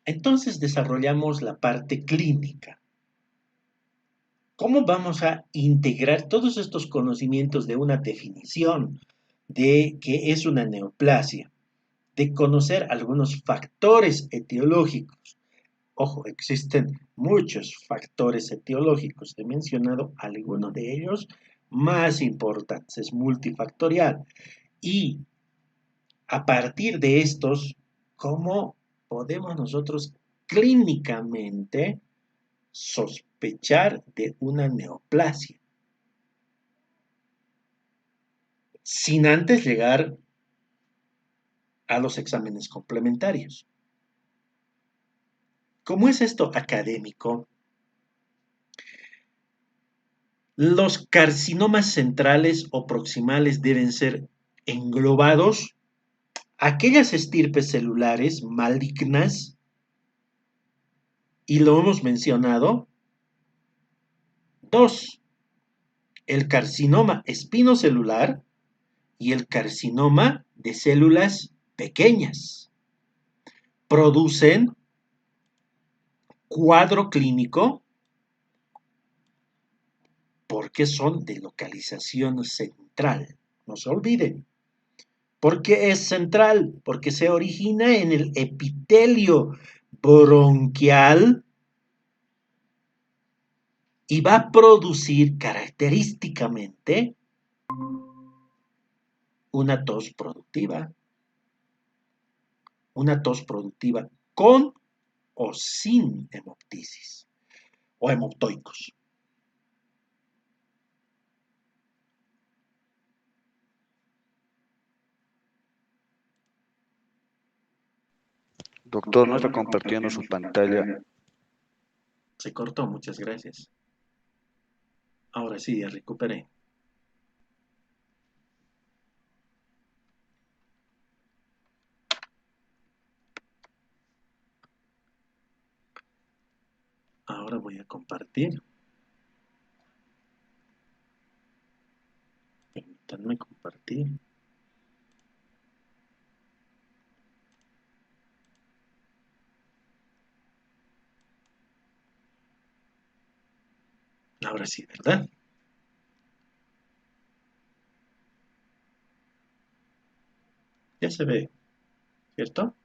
[SPEAKER 1] Entonces desarrollamos la parte clínica. ¿Cómo vamos a integrar todos estos conocimientos de una definición de qué es una neoplasia, de conocer algunos factores etiológicos? Ojo, existen muchos factores etiológicos. He mencionado algunos de ellos más importantes, es multifactorial. Y a partir de estos, ¿cómo podemos nosotros clínicamente sospechar de una neoplasia? Sin antes llegar a los exámenes complementarios. ¿Cómo es esto académico? Los carcinomas centrales o proximales deben ser englobados aquellas estirpes celulares malignas, y lo hemos mencionado, dos, el carcinoma espinocelular y el carcinoma de células pequeñas. Producen cuadro clínico porque son de localización central. No se olviden. ¿Por qué es central? Porque se origina en el epitelio bronquial y va a producir característicamente una tos productiva. Una tos productiva con o sin hemoptisis o hemoptoicos.
[SPEAKER 3] Doctor, no está compartiendo su pantalla.
[SPEAKER 1] Se cortó, muchas gracias. Ahora sí, ya recuperé. Ahora voy a compartir. Permítanme compartir. Ahora sí, ¿verdad? Ya se ve, ¿cierto?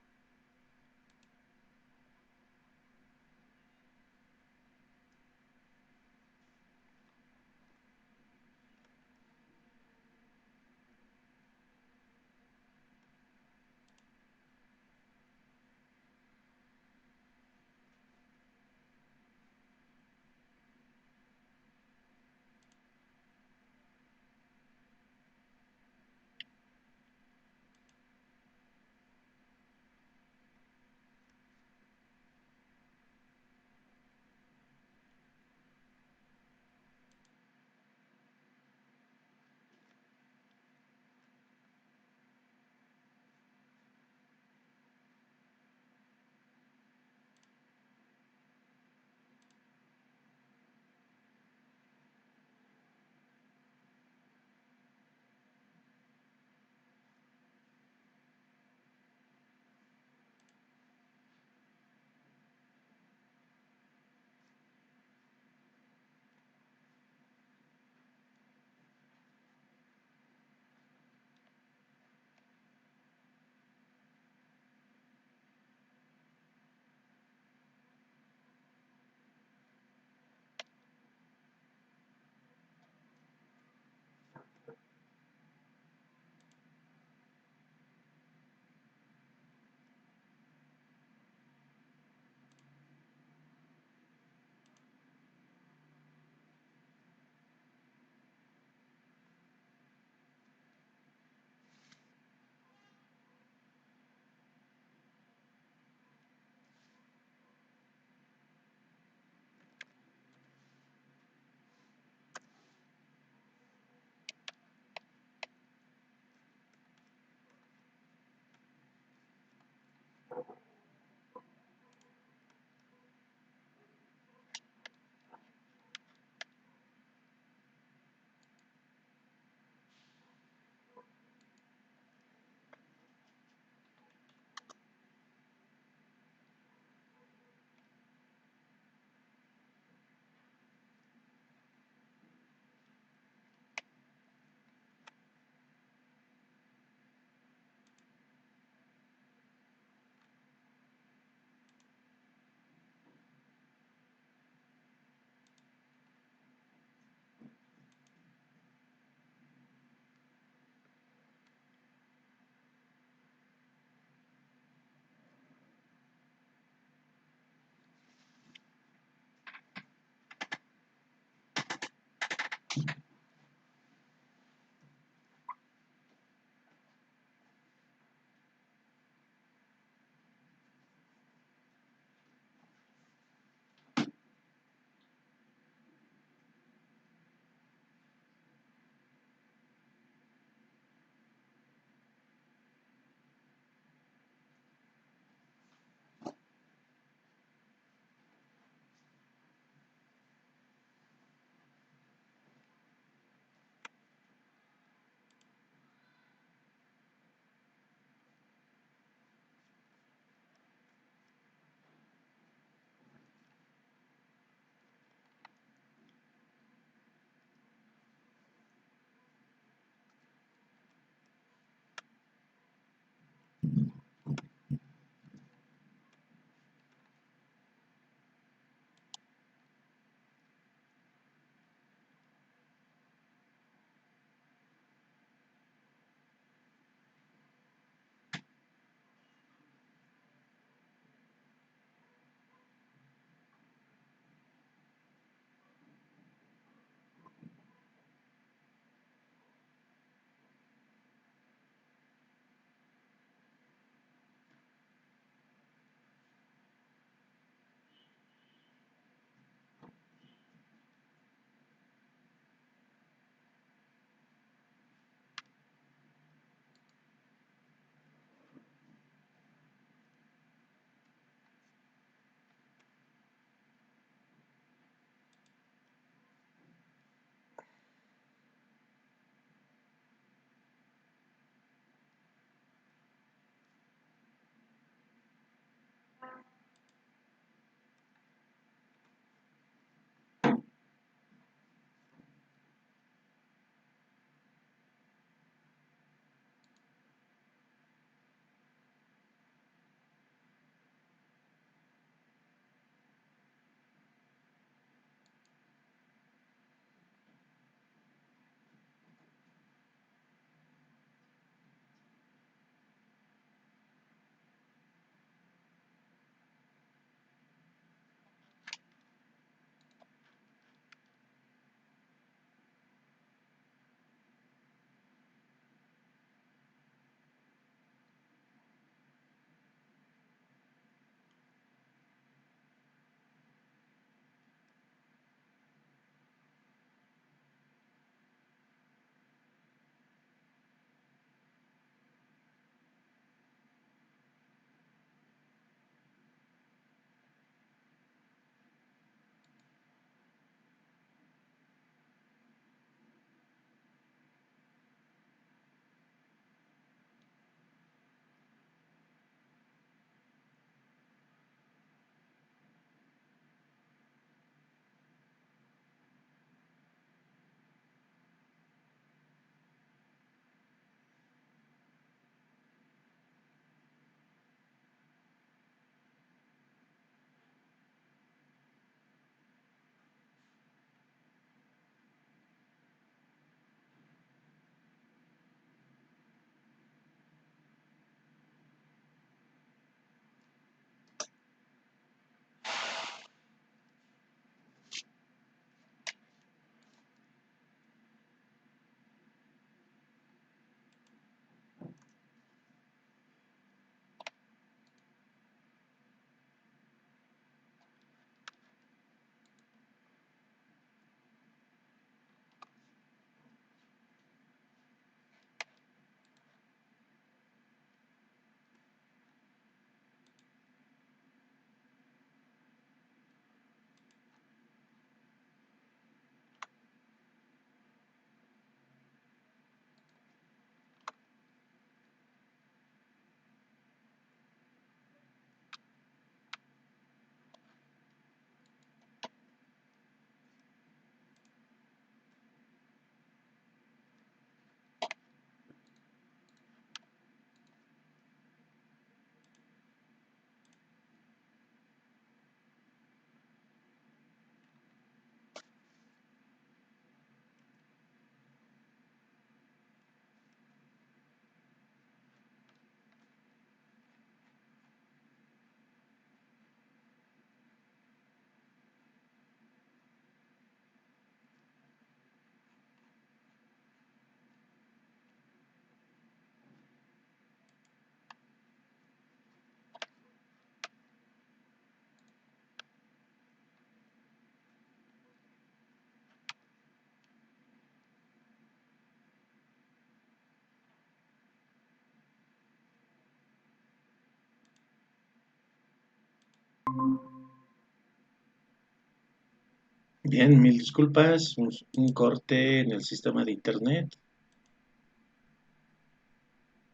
[SPEAKER 1] Bien, mil disculpas, un corte en el sistema de internet.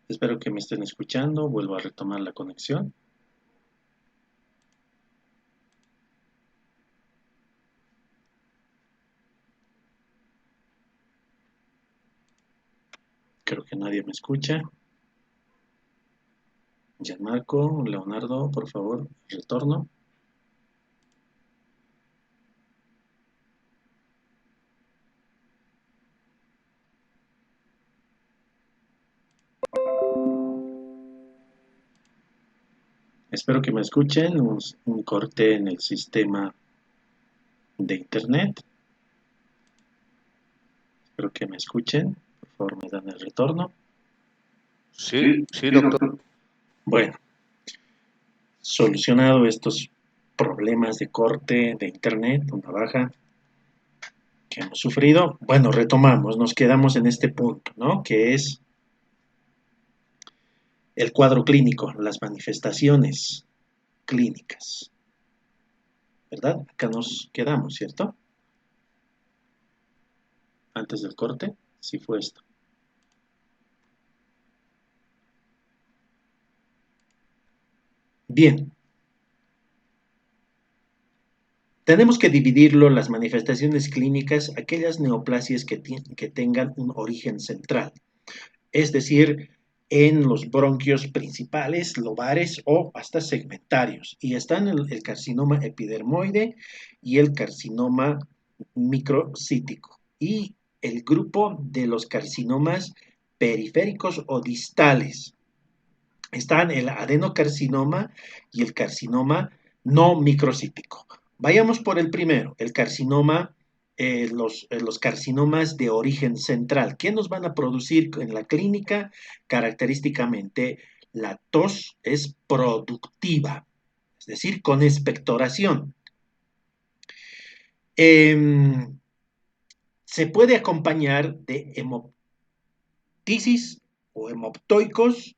[SPEAKER 1] Espero que me estén escuchando. Vuelvo a retomar la conexión. Creo que nadie me escucha. Gianmarco, Leonardo, por favor, retorno. Espero que me escuchen. Un corte en el sistema de internet. Espero que me escuchen. Por favor, me dan el retorno.
[SPEAKER 3] Sí, sí, doctor.
[SPEAKER 1] Bueno, solucionado estos problemas de corte de internet, una baja que hemos sufrido, bueno, retomamos, nos quedamos en este punto, ¿no? Que es el cuadro clínico, las manifestaciones clínicas, ¿verdad? Acá nos quedamos, ¿cierto? Antes del corte, sí fue esto. Bien. Tenemos que dividirlo las manifestaciones clínicas, aquellas neoplasias que tengan un origen central, es decir, en los bronquios principales, lobares o hasta segmentarios. Y están el carcinoma epidermoide y el carcinoma microcítico. Y el grupo de los carcinomas periféricos o distales. Están el adenocarcinoma y el carcinoma no microcítico. Vayamos por el primero, el carcinoma, los carcinomas de origen central. ¿Qué nos van a producir en la clínica? Característicamente, la tos es productiva, es decir, con expectoración. Se puede acompañar de hemoptisis o hemoptoicos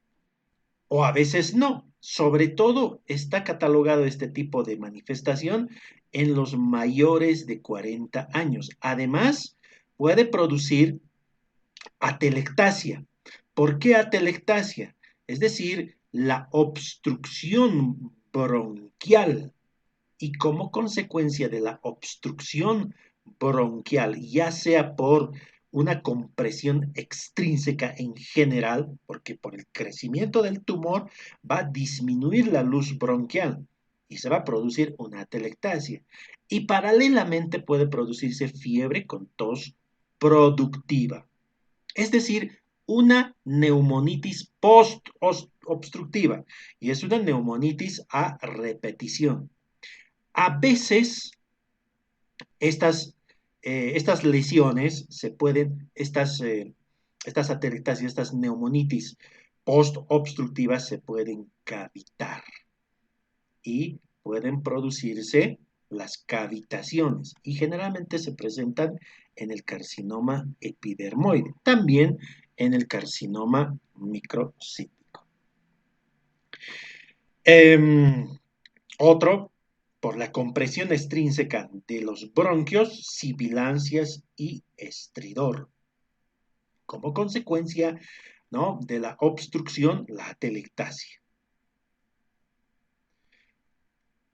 [SPEAKER 1] o a veces no. Sobre todo está catalogado este tipo de manifestación en los mayores de 40 años. Además, puede producir atelectasia. ¿Por qué atelectasia? Es decir, la obstrucción bronquial. Y como consecuencia de la obstrucción bronquial, ya sea por una compresión extrínseca en general, porque por el crecimiento del tumor va a disminuir la luz bronquial y se va a producir una atelectasia. Y paralelamente puede producirse fiebre con tos productiva, es decir, una neumonitis post-obstructiva, y es una neumonitis a repetición. A veces estas lesiones se pueden, estas atelectasias y estas neumonitis post-obstructivas se pueden cavitar y pueden producirse las cavitaciones y generalmente se presentan en el carcinoma epidermoide, también en el carcinoma microcítico. Otro, por la compresión extrínseca de los bronquios, sibilancias y estridor. Como consecuencia, ¿no?, de la obstrucción, la atelectasia.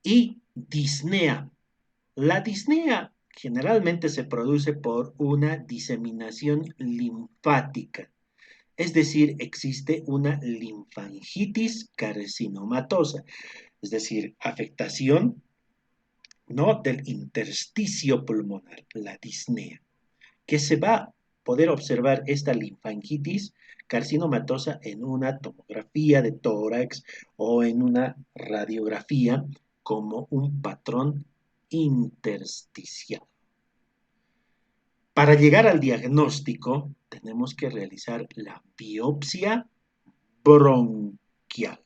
[SPEAKER 1] Y disnea. La disnea generalmente se produce por una diseminación linfática. Es decir, existe una linfangitis carcinomatosa, es decir, afectación, ¿no?, del intersticio pulmonar, la disnea, que se va a poder observar esta linfangitis carcinomatosa en una tomografía de tórax o en una radiografía como un patrón intersticial. Para llegar al diagnóstico, tenemos que realizar la biopsia bronquial.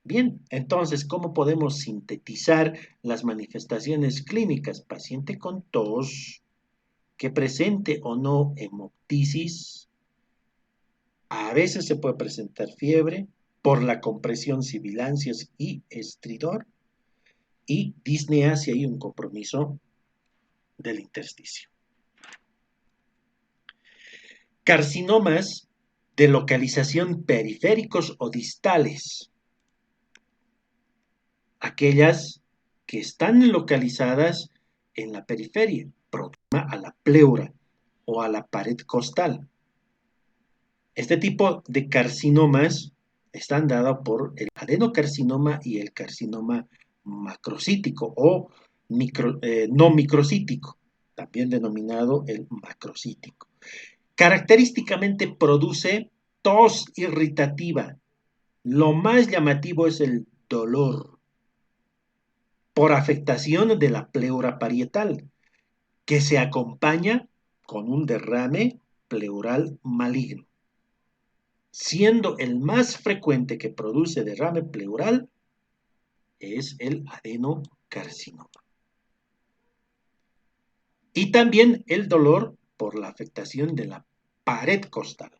[SPEAKER 1] Bien, entonces, ¿cómo podemos sintetizar las manifestaciones clínicas? Paciente con tos, que presente o no hemoptisis, a veces se puede presentar fiebre, por la compresión sibilancias y estridor, y disnea si hay un compromiso del intersticio. Carcinomas de localización periféricos o distales. Aquellas que están localizadas en la periferia, próxima a la pleura o a la pared costal. Este tipo de carcinomas están dados por el adenocarcinoma y el carcinoma macrocítico o no microcítico, también denominado el macrocítico. Característicamente produce tos irritativa. Lo más llamativo es el dolor por afectación de la pleura parietal, que se acompaña con un derrame pleural maligno, siendo el más frecuente que produce derrame pleural es el adenocarcinoma. Y también el dolor por la afectación de la pared costal.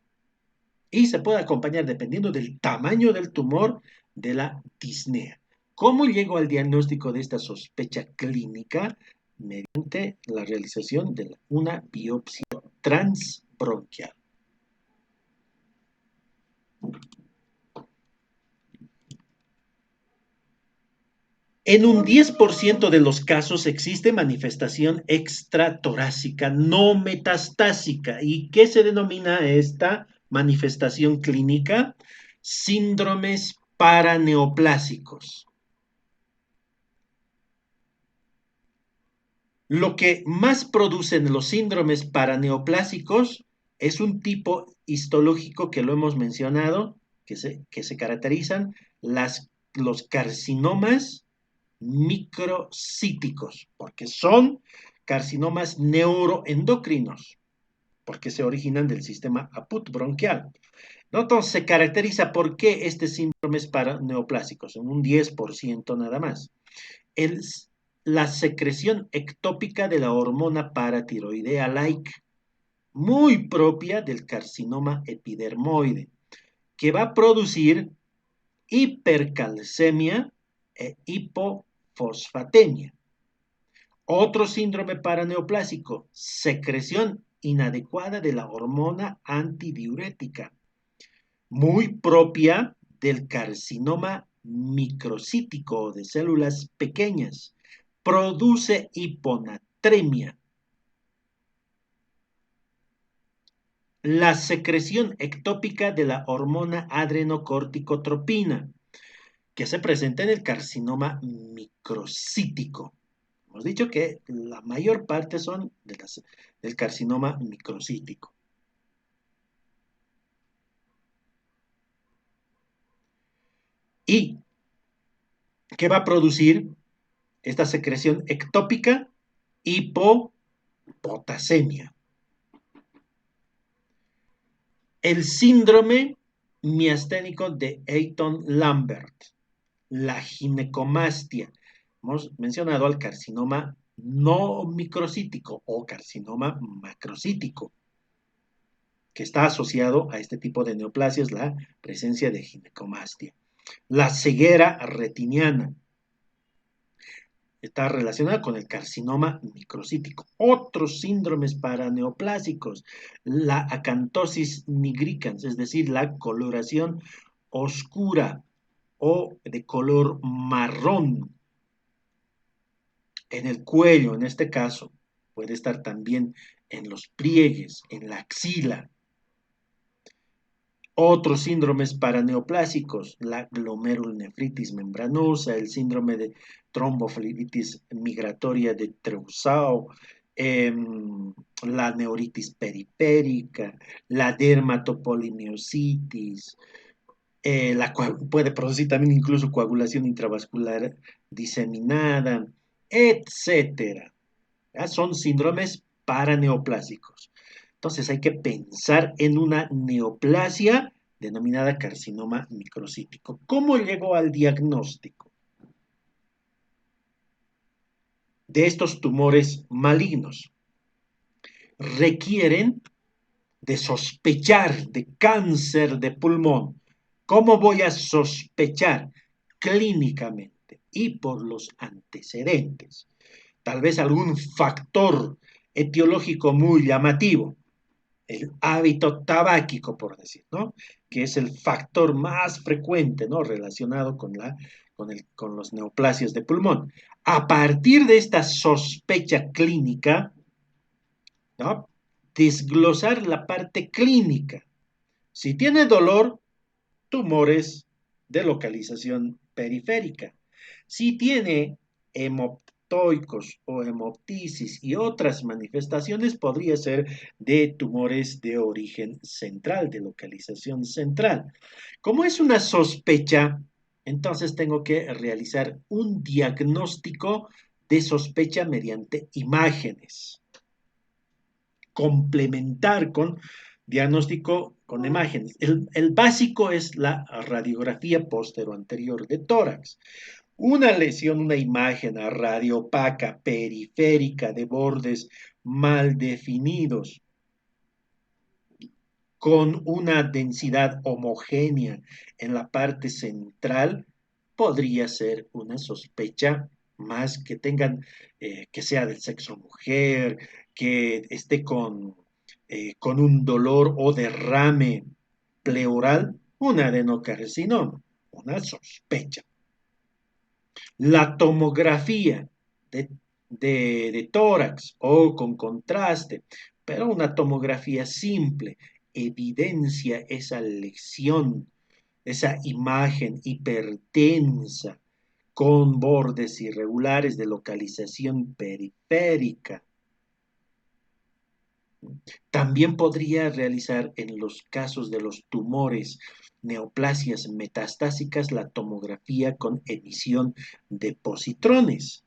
[SPEAKER 1] Y se puede acompañar, dependiendo del tamaño del tumor, de la disnea. ¿Cómo llego al diagnóstico de esta sospecha clínica? Mediante la realización de una biopsia transbronquial. En un 10% de los casos existe manifestación extratorácica no metastásica. ¿Y qué se denomina esta manifestación clínica? Síndromes paraneoplásicos. Lo que más producen los síndromes paraneoplásicos es un tipo histológico que lo hemos mencionado, que se caracterizan los carcinomas microcíticos, porque son carcinomas neuroendocrinos, porque se originan del sistema aput bronquial. Entonces, se caracteriza por qué estos síndromes paraneoplásicos, en un 10% nada más. La secreción ectópica de la hormona paratiroidea-like, muy propia del carcinoma epidermoide, que va a producir hipercalcemia e hipofosfatemia. Otro síndrome paraneoplásico, secreción inadecuada de la hormona antidiurética, muy propia del carcinoma microcítico de células pequeñas, produce hiponatremia. La secreción ectópica de la hormona adrenocorticotropina, que se presenta en el carcinoma microcítico. Hemos dicho que la mayor parte son del carcinoma microcítico. ¿Y qué va a producir esta secreción ectópica? Hipopotasemia. El síndrome miasténico de Eyton-Lambert, la ginecomastia. Hemos mencionado al carcinoma no microcítico o carcinoma macrocítico, que está asociado a este tipo de neoplasias, la presencia de ginecomastia. La ceguera retiniana está relacionada con el carcinoma microcítico. Otros síndromes paraneoplásicos, la acantosis nigricans, es decir, la coloración oscura o de color marrón en el cuello, en este caso, puede estar también en los pliegues, en la axila. Otros síndromes paraneoplásicos, la glomerulonefritis membranosa, el síndrome de tromboflebitis migratoria de Trousseau, la neuritis periférica, la dermatopolimiositis, puede producir también incluso coagulación intravascular diseminada, etcétera. Son síndromes paraneoplásicos. Entonces hay que pensar en una neoplasia denominada carcinoma microcítico. ¿Cómo llegó al diagnóstico de estos tumores malignos? Requieren de sospechar de cáncer de pulmón. ¿Cómo voy a sospechar clínicamente y por los antecedentes? Tal vez algún factor etiológico muy llamativo, el hábito tabáquico, por decir, ¿no? Que es el factor más frecuente, ¿no? Relacionado con los neoplasias de pulmón. A partir de esta sospecha clínica, ¿no? Desglosar la parte clínica. Si tiene dolor, tumores de localización periférica. Si tiene hemoptoicos o hemoptisis y otras manifestaciones, podría ser de tumores de origen central, de localización central. Como es una sospecha, entonces tengo que realizar un diagnóstico de sospecha mediante imágenes. Complementar con diagnóstico con imágenes. El básico es la radiografía póstero-anterior de tórax. Una lesión, una imagen a radiopaca periférica de bordes mal definidos, con una densidad homogénea en la parte central, podría ser una sospecha más que tengan, que sea del sexo mujer, que esté con un dolor o derrame pleural, un adenocarcinoma, una sospecha. La tomografía de, de tórax o con contraste, pero una tomografía simple evidencia esa lesión, esa imagen hipertensa con bordes irregulares de localización periférica. También podría realizar en los casos de los tumores, neoplasias metastásicas, la tomografía con emisión de positrones,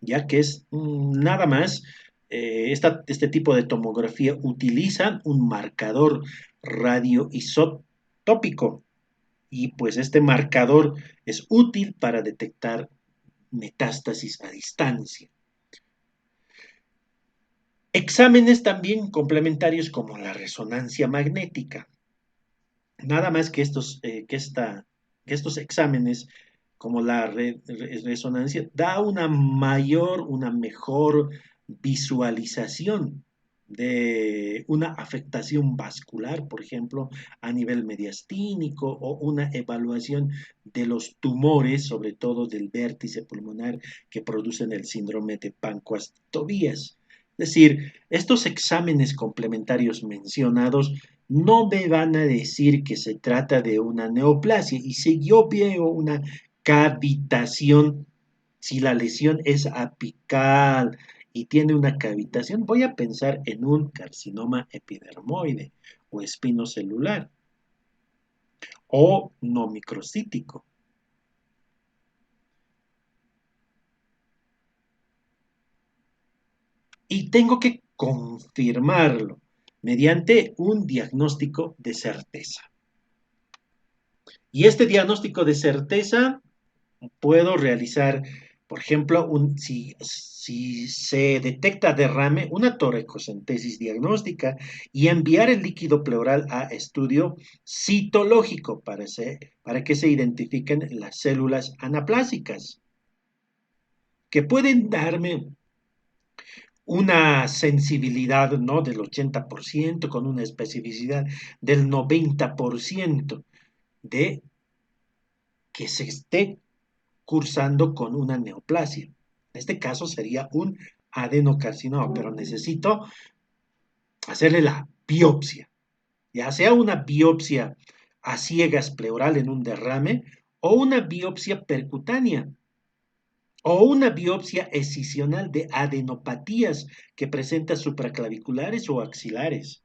[SPEAKER 1] ya que es nada más, este tipo de tomografía utiliza un marcador radioisotópico y pues este marcador es útil para detectar metástasis a distancia. Exámenes también complementarios como la resonancia magnética. Nada más que estos exámenes, como la resonancia, da una mejor visualización de una afectación vascular, por ejemplo, a nivel mediastínico, o una evaluación de los tumores, sobre todo del vértice pulmonar que producen el síndrome de Pancoast-Tobías. Es decir, estos exámenes complementarios mencionados no me van a decir que se trata de una neoplasia. Y si yo veo una cavitación, si la lesión es apical y tiene una cavitación, voy a pensar en un carcinoma epidermoide o espinocelular o no microcítico. Y tengo que confirmarlo mediante un diagnóstico de certeza. Y este diagnóstico de certeza puedo realizar, por ejemplo, si se detecta derrame, una toracocentesis diagnóstica y enviar el líquido pleural a estudio citológico para que se identifiquen las células anaplásicas, que pueden darme una sensibilidad, ¿no?, del 80%, con una especificidad del 90%, de que se esté cursando con una neoplasia. En este caso sería un adenocarcinoma, pero necesito hacerle la biopsia, ya sea una biopsia a ciegas pleural en un derrame o una biopsia percutánea o una biopsia escisional de adenopatías que presenta supraclaviculares o axilares.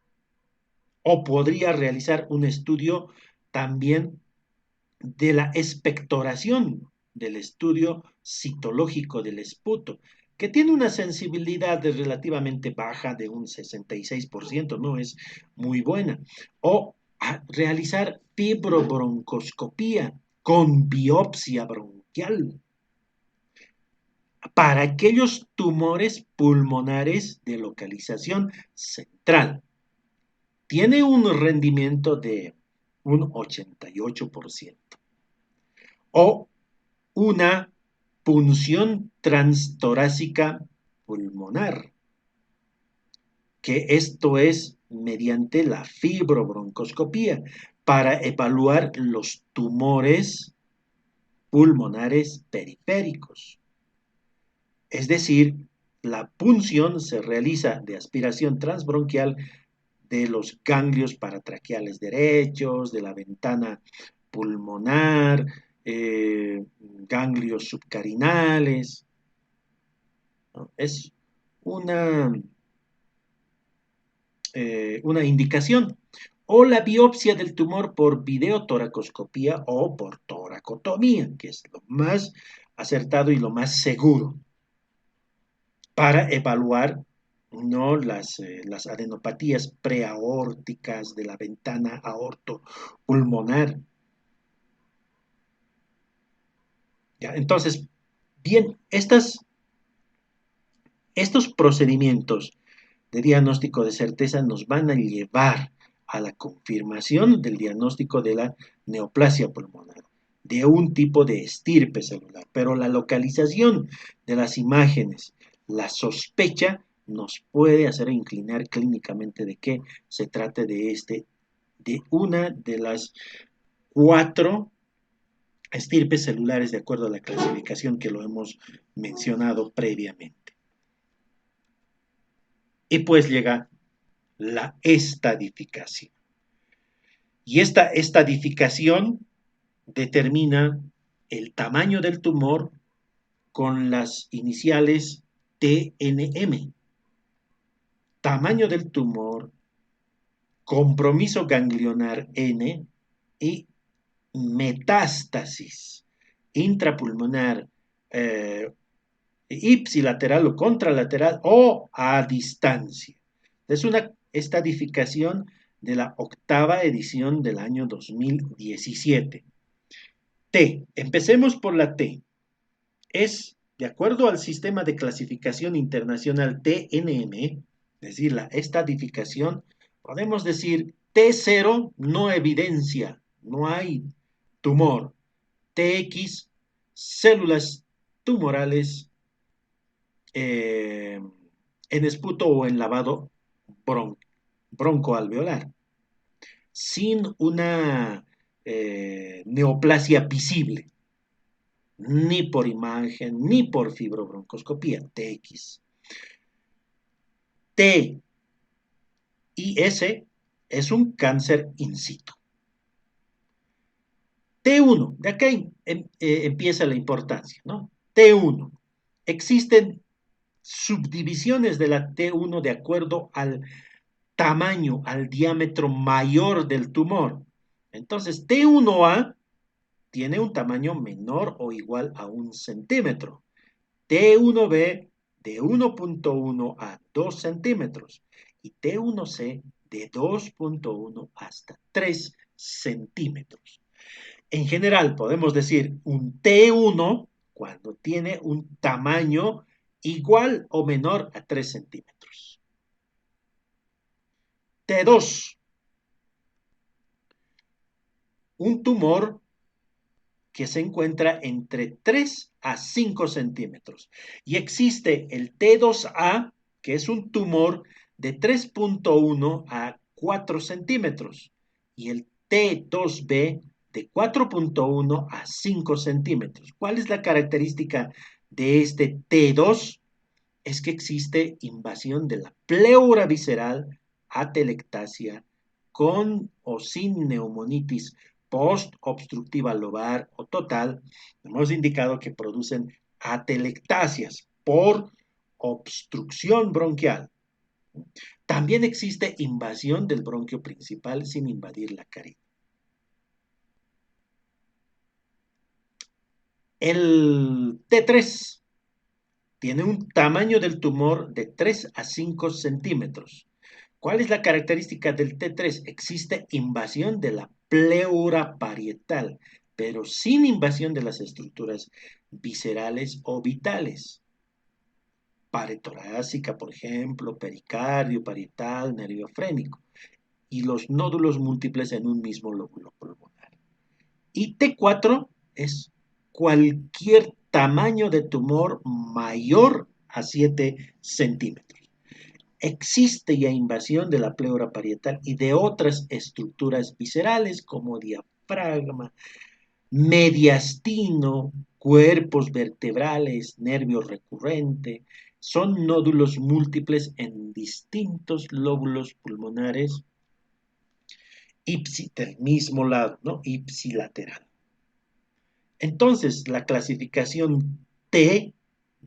[SPEAKER 1] O podría realizar un estudio también de la expectoración, del estudio citológico del esputo, que tiene una sensibilidad relativamente baja de un 66%, no es muy buena. O realizar fibrobroncoscopía con biopsia bronquial para aquellos tumores pulmonares de localización central. tiene un rendimiento de un 88%. O una punción transtorácica pulmonar, que esto es mediante la fibrobroncoscopía para evaluar los tumores pulmonares periféricos. Es decir, la punción se realiza de aspiración transbronquial de los ganglios paratraqueales derechos, de la ventana pulmonar, ganglios subcarinales, ¿no? Es una, una indicación. O la biopsia del tumor por videotoracoscopía o por toracotomía, que es lo más acertado y lo más seguro para evaluar, ¿no?, las adenopatías preaórticas de la ventana aortopulmonar. ¿Ya? Entonces, bien, estos procedimientos de diagnóstico de certeza nos van a llevar a la confirmación del diagnóstico de la neoplasia pulmonar, de un tipo de estirpe celular, pero la localización de las imágenes, la sospecha, nos puede hacer inclinar clínicamente de que se trate de una de las 4 estirpes celulares de acuerdo a la clasificación que lo hemos mencionado previamente. Y pues llega la estadificación. Y esta estadificación determina el tamaño del tumor con las iniciales TNM. Tamaño del tumor, compromiso ganglionar N y metástasis intrapulmonar, ipsilateral o contralateral o a distancia. Es una estadificación de la 8ª edición del año 2017. T. Empecemos por la T. Es, de acuerdo al sistema de clasificación internacional TNM, es decir, la estadificación, podemos decir T0 no evidencia, no hay tumor. TX, células tumorales en esputo o en lavado broncoalveolar, sin una neoplasia visible, ni por imagen, ni por fibrobroncoscopía, TX. T y S es un cáncer in situ. T1, de acá empieza la importancia, ¿no? T1, existen subdivisiones de la T1 de acuerdo al tamaño, al diámetro mayor del tumor. Entonces, T1A tiene un tamaño menor o igual a 1 centímetro. T1B de 1.1 a 2 centímetros. Y T1C de 2.1 hasta 3 centímetros. En general, podemos decir un T1 cuando tiene un tamaño igual o menor a 3 centímetros. T2, un tumor que se encuentra entre 3 a 5 centímetros. Y existe el T2A, que es un tumor de 3.1 a 4 centímetros. Y el T2B de 4.1 a 5 centímetros. ¿Cuál es la característica de este T2? Es que existe invasión de la pleura visceral, atelectasia, con o sin neumonitis post-obstructiva lobar o total. Hemos indicado que producen atelectasias por obstrucción bronquial. También existe invasión del bronquio principal sin invadir la carina. El T3 tiene un tamaño del tumor de 3 a 5 centímetros. ¿Cuál es la característica del T3? Existe invasión de la pleura parietal, pero sin invasión de las estructuras viscerales o vitales. Paretorácica, por ejemplo, pericardio, parietal, nerviofrénico. y los nódulos múltiples en un mismo lóbulo pulmonar. Y T4 es cualquier tamaño de tumor mayor a 7 centímetros. Existe ya invasión de la pleura parietal y de otras estructuras viscerales como diafragma, mediastino, cuerpos vertebrales, nervio recurrente. Son nódulos múltiples en distintos lóbulos pulmonares del mismo lado, ¿no? Ipsilateral. Entonces, la clasificación T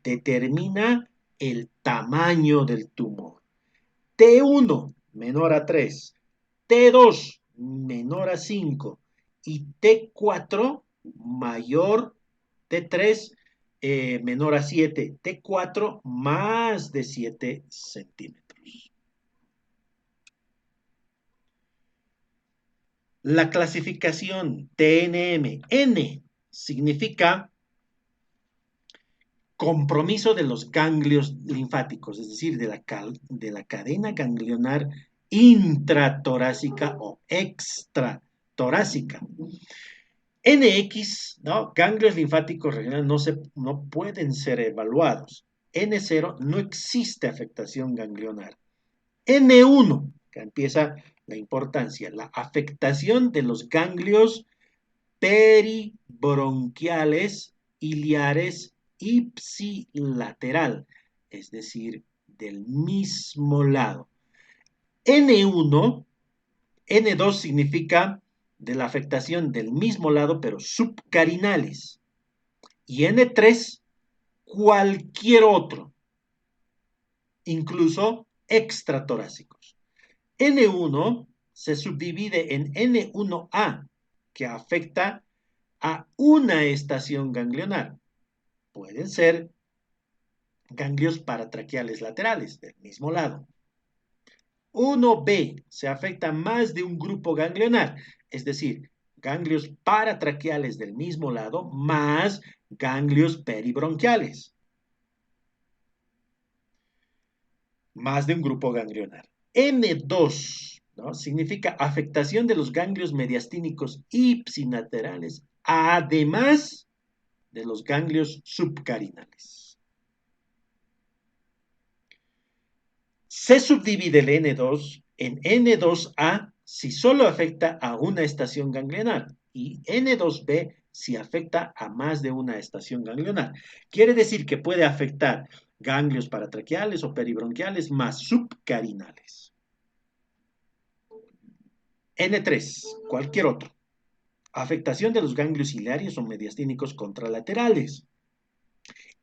[SPEAKER 1] determina el tamaño del tumor. T1 menor a 3, T2 menor a 5 y T4 mayor, T3 menor a 7, T4 más de 7 centímetros. La clasificación TNM, N significa compromiso de los ganglios linfáticos, es decir, de la cadena ganglionar intratorácica o extratorácica. NX, ¿no? Ganglios linfáticos regionales no pueden ser evaluados. N0, no existe afectación ganglionar. N1, que empieza la importancia, la afectación de los ganglios peribronquiales, iliares, ipsilateral, es decir, del mismo lado. N1, N2 significa de la afectación del mismo lado, pero subcarinales. Y N3, cualquier otro, incluso extratorácicos. N1 se subdivide en N1A, que afecta a una estación ganglionar. Pueden ser ganglios paratraqueales laterales, del mismo lado. 1B se afecta más de un grupo ganglionar, es decir, ganglios paratraqueales del mismo lado más ganglios peribronquiales. Más de un grupo ganglionar. N2, ¿no? Significa afectación de los ganglios mediastínicos ipsilaterales, además de los ganglios subcarinales. Se subdivide el N2 en N2A si solo afecta a una estación ganglionar y N2B si afecta a más de una estación ganglionar. Quiere decir que puede afectar ganglios paratraqueales o peribronquiales más subcarinales. N3, cualquier otro. Afectación de los ganglios ciliares o mediastínicos contralaterales.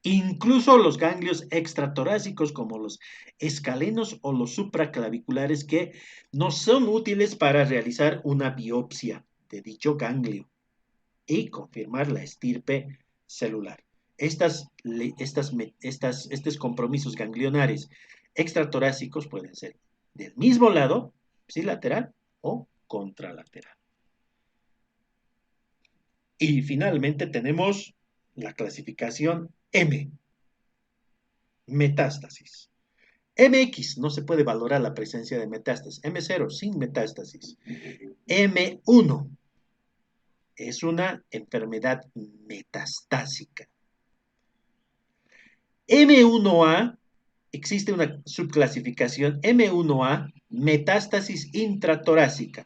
[SPEAKER 1] Incluso los ganglios extratorácicos como los escalenos o los supraclaviculares que no son útiles para realizar una biopsia de dicho ganglio y confirmar la estirpe celular. Estos compromisos ganglionares extratorácicos pueden ser del mismo lado, bilateral o contralateral. Y finalmente tenemos la clasificación M, metástasis. MX, no se puede valorar la presencia de metástasis. M0, sin metástasis. M1, es una enfermedad metastásica. M1A, existe una subclasificación M1A, metástasis intratorácica,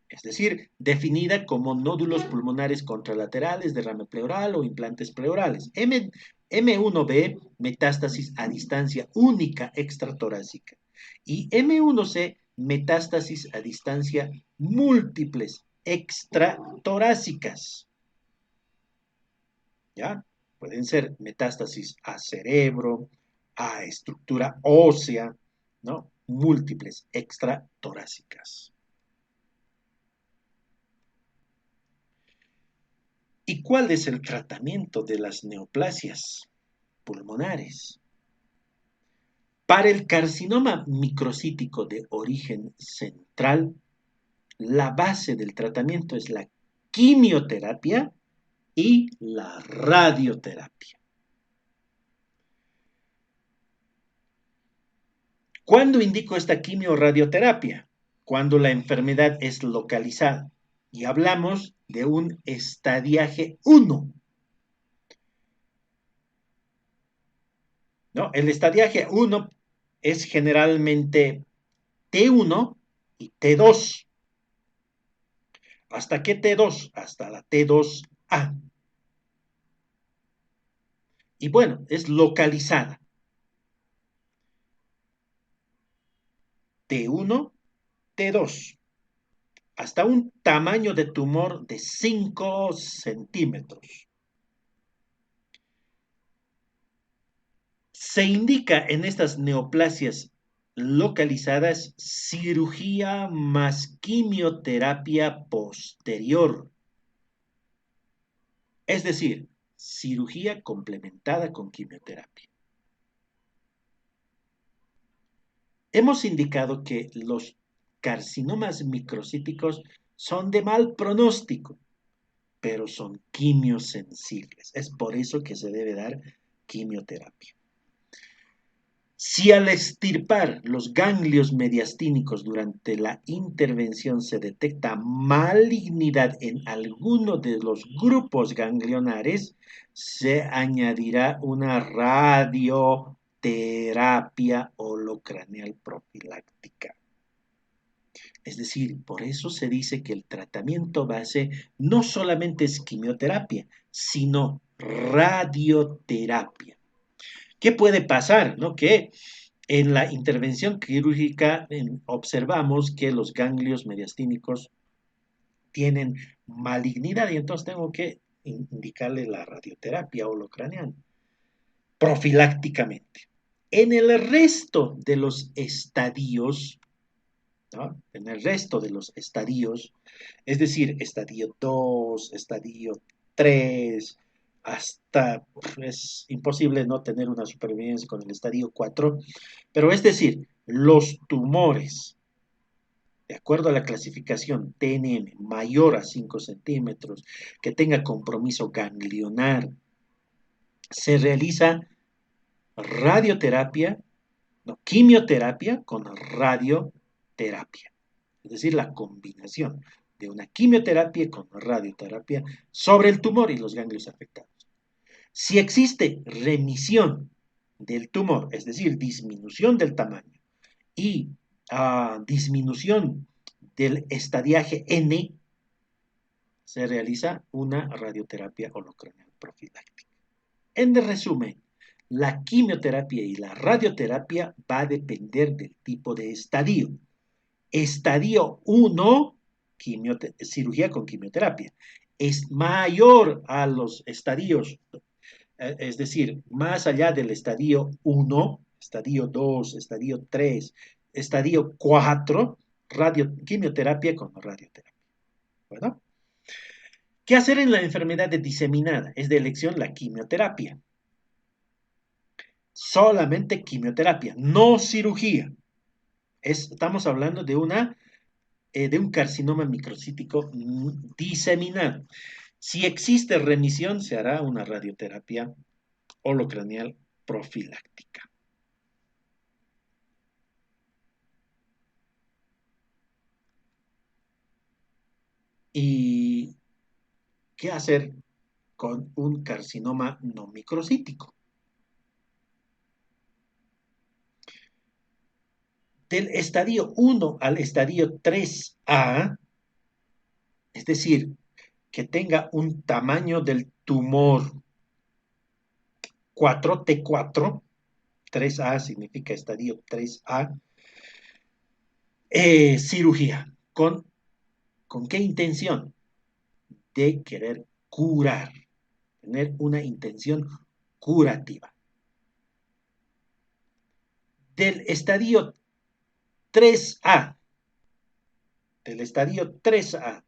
[SPEAKER 1] es decir, definida como nódulos pulmonares contralaterales, derrame pleural o implantes pleurales. M1B, metástasis a distancia única extratorácica. Y M1C, metástasis a distancia múltiples extratorácicas. ¿Ya? Pueden ser metástasis a cerebro, a estructura ósea, ¿no? Múltiples extratorácicas. ¿Y cuál es el tratamiento de las neoplasias pulmonares? Para el carcinoma microcítico de origen central, la base del tratamiento es la quimioterapia y la radioterapia. ¿Cuándo indico esta quimioradioterapia? cuando la enfermedad es localizada. Y hablamos de un estadiaje 1. ¿No? El estadiaje 1 es generalmente T1 y T2. ¿Hasta qué T2? Hasta la T2A. Y bueno, es localizada. T1, T2. Hasta un tamaño de tumor de 5 centímetros. Se indica en estas neoplasias localizadas cirugía más quimioterapia posterior. Es decir, cirugía complementada con quimioterapia. Hemos indicado que los carcinomas microcíticos son de mal pronóstico, pero son quimiosensibles. Es por eso que se debe dar quimioterapia. Si al extirpar los ganglios mediastínicos durante la intervención se detecta malignidad en alguno de los grupos ganglionares, se añadirá una radioterapia holocraneal profiláctica. Es decir, por eso se dice que el tratamiento base no solamente es quimioterapia, sino radioterapia. ¿Qué puede pasar? ¿No? Que en la intervención quirúrgica observamos que los ganglios mediastínicos tienen malignidad y entonces tengo que indicarle la radioterapia holocraneal profilácticamente. En el resto de los estadios, ¿no? En el resto de los estadios, es decir, estadio 2, estadio 3, hasta es imposible no tener una supervivencia con el estadio 4, pero es decir, los tumores, de acuerdo a la clasificación TNM, mayor a 5 centímetros, que tenga compromiso ganglionar, se realiza radioterapia, no, quimioterapia con radioterapia. Es decir, la combinación de una quimioterapia con radioterapia sobre el tumor y los ganglios afectados. Si existe remisión del tumor, es decir, disminución del tamaño y disminución del estadiaje N, se realiza una radioterapia holocraneal profiláctica. En resumen, la quimioterapia y la radioterapia va a depender del tipo de estadio. Estadio 1, cirugía con quimioterapia. Es mayor a los estadios, es decir, más allá del estadio 1, estadio 2, estadio 3, estadio 4, quimioterapia con radioterapia. Bueno, ¿qué hacer en la enfermedad de diseminada? Es de elección la quimioterapia. Solamente quimioterapia, no cirugía. Estamos hablando de un carcinoma microcítico diseminado. Si existe remisión, se hará una radioterapia holocraneal profiláctica. ¿Y qué hacer con un carcinoma no microcítico? Del estadio 1 al estadio 3A, es decir, que tenga un tamaño del tumor 4T4, 3A significa estadio 3A, cirugía. ¿Con qué intención? De querer curar, tener una intención curativa. Del estadio 3A, del estadio 3A,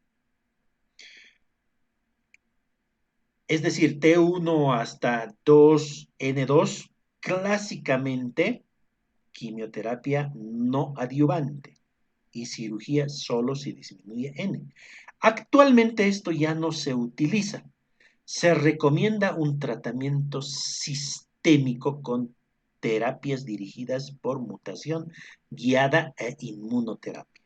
[SPEAKER 1] es decir, T1 hasta 2N2, clásicamente quimioterapia no adyuvante y cirugía solo si disminuye N. Actualmente esto ya no se utiliza. Se recomienda un tratamiento sistémico con terapias dirigidas por mutación guiada e inmunoterapia.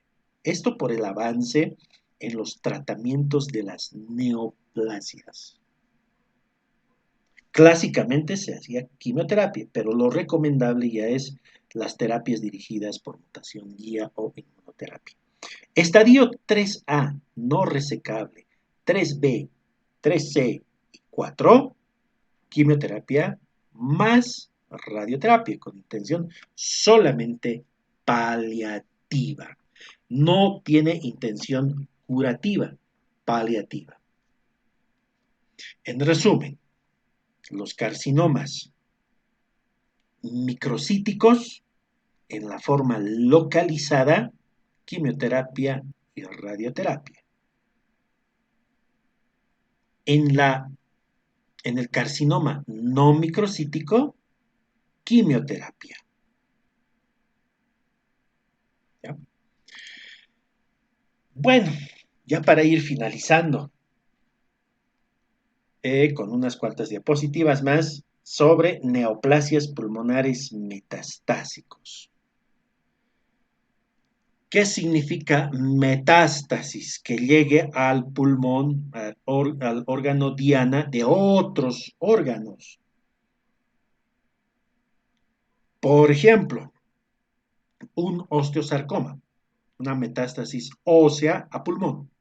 [SPEAKER 1] Esto por el avance en los tratamientos de las neoplasias. Clásicamente se hacía quimioterapia, pero lo recomendable ya es las terapias dirigidas por mutación guía o inmunoterapia. Estadio 3A, no resecable, 3B, 3C y 4, quimioterapia más radioterapia con intención solamente paliativa. No tiene intención curativa, paliativa. En resumen, los carcinomas microcíticos en la forma localizada, quimioterapia y radioterapia. En el carcinoma no microcítico, quimioterapia. ¿Ya? Bueno, ya para ir finalizando, con unas cuantas diapositivas más sobre neoplasias pulmonares metastásicos. ¿Qué significa metástasis? Que llegue al pulmón, al órgano diana de otros órganos. Por ejemplo, un osteosarcoma, una metástasis ósea a pulmón.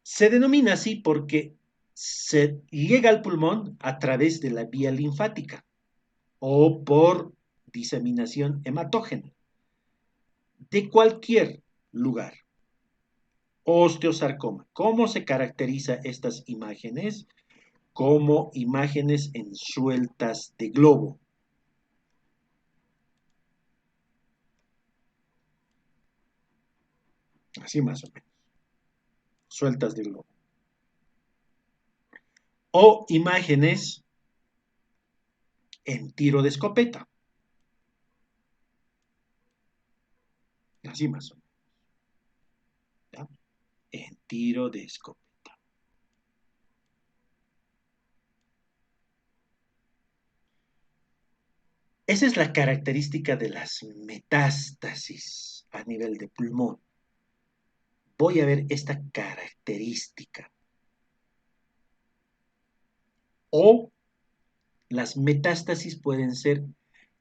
[SPEAKER 1] Se denomina así porque se llega al pulmón a través de la vía linfática o por diseminación hematógena de cualquier lugar. Osteosarcoma. ¿Cómo se caracteriza estas imágenes? Como imágenes en sueltas de globo. Así más o menos. Sueltas de globo. O imágenes en tiro de escopeta. Así más o menos. ¿Ya? En tiro de escopeta. Esa es la característica de las metástasis a nivel de pulmón. Voy a ver esta característica. O las metástasis pueden ser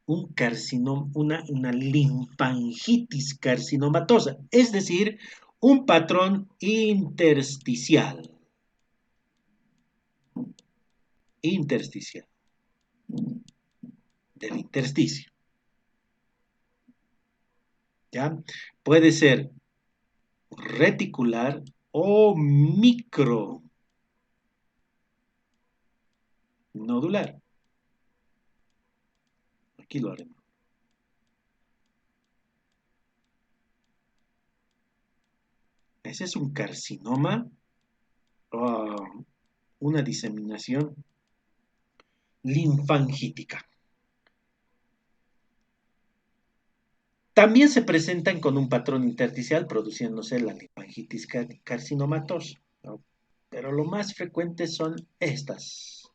[SPEAKER 1] un carcinoma, una linfangitis carcinomatosa, es decir, un patrón intersticial. Intersticial. Del intersticio. ¿Ya? Puede ser reticular o micronodular. Aquí lo haremos. Ese es un carcinoma, una diseminación linfangítica. También se presentan con un patrón intersticial produciéndose la linfangitis carcinomatosa, ¿no? Pero lo más frecuente son estas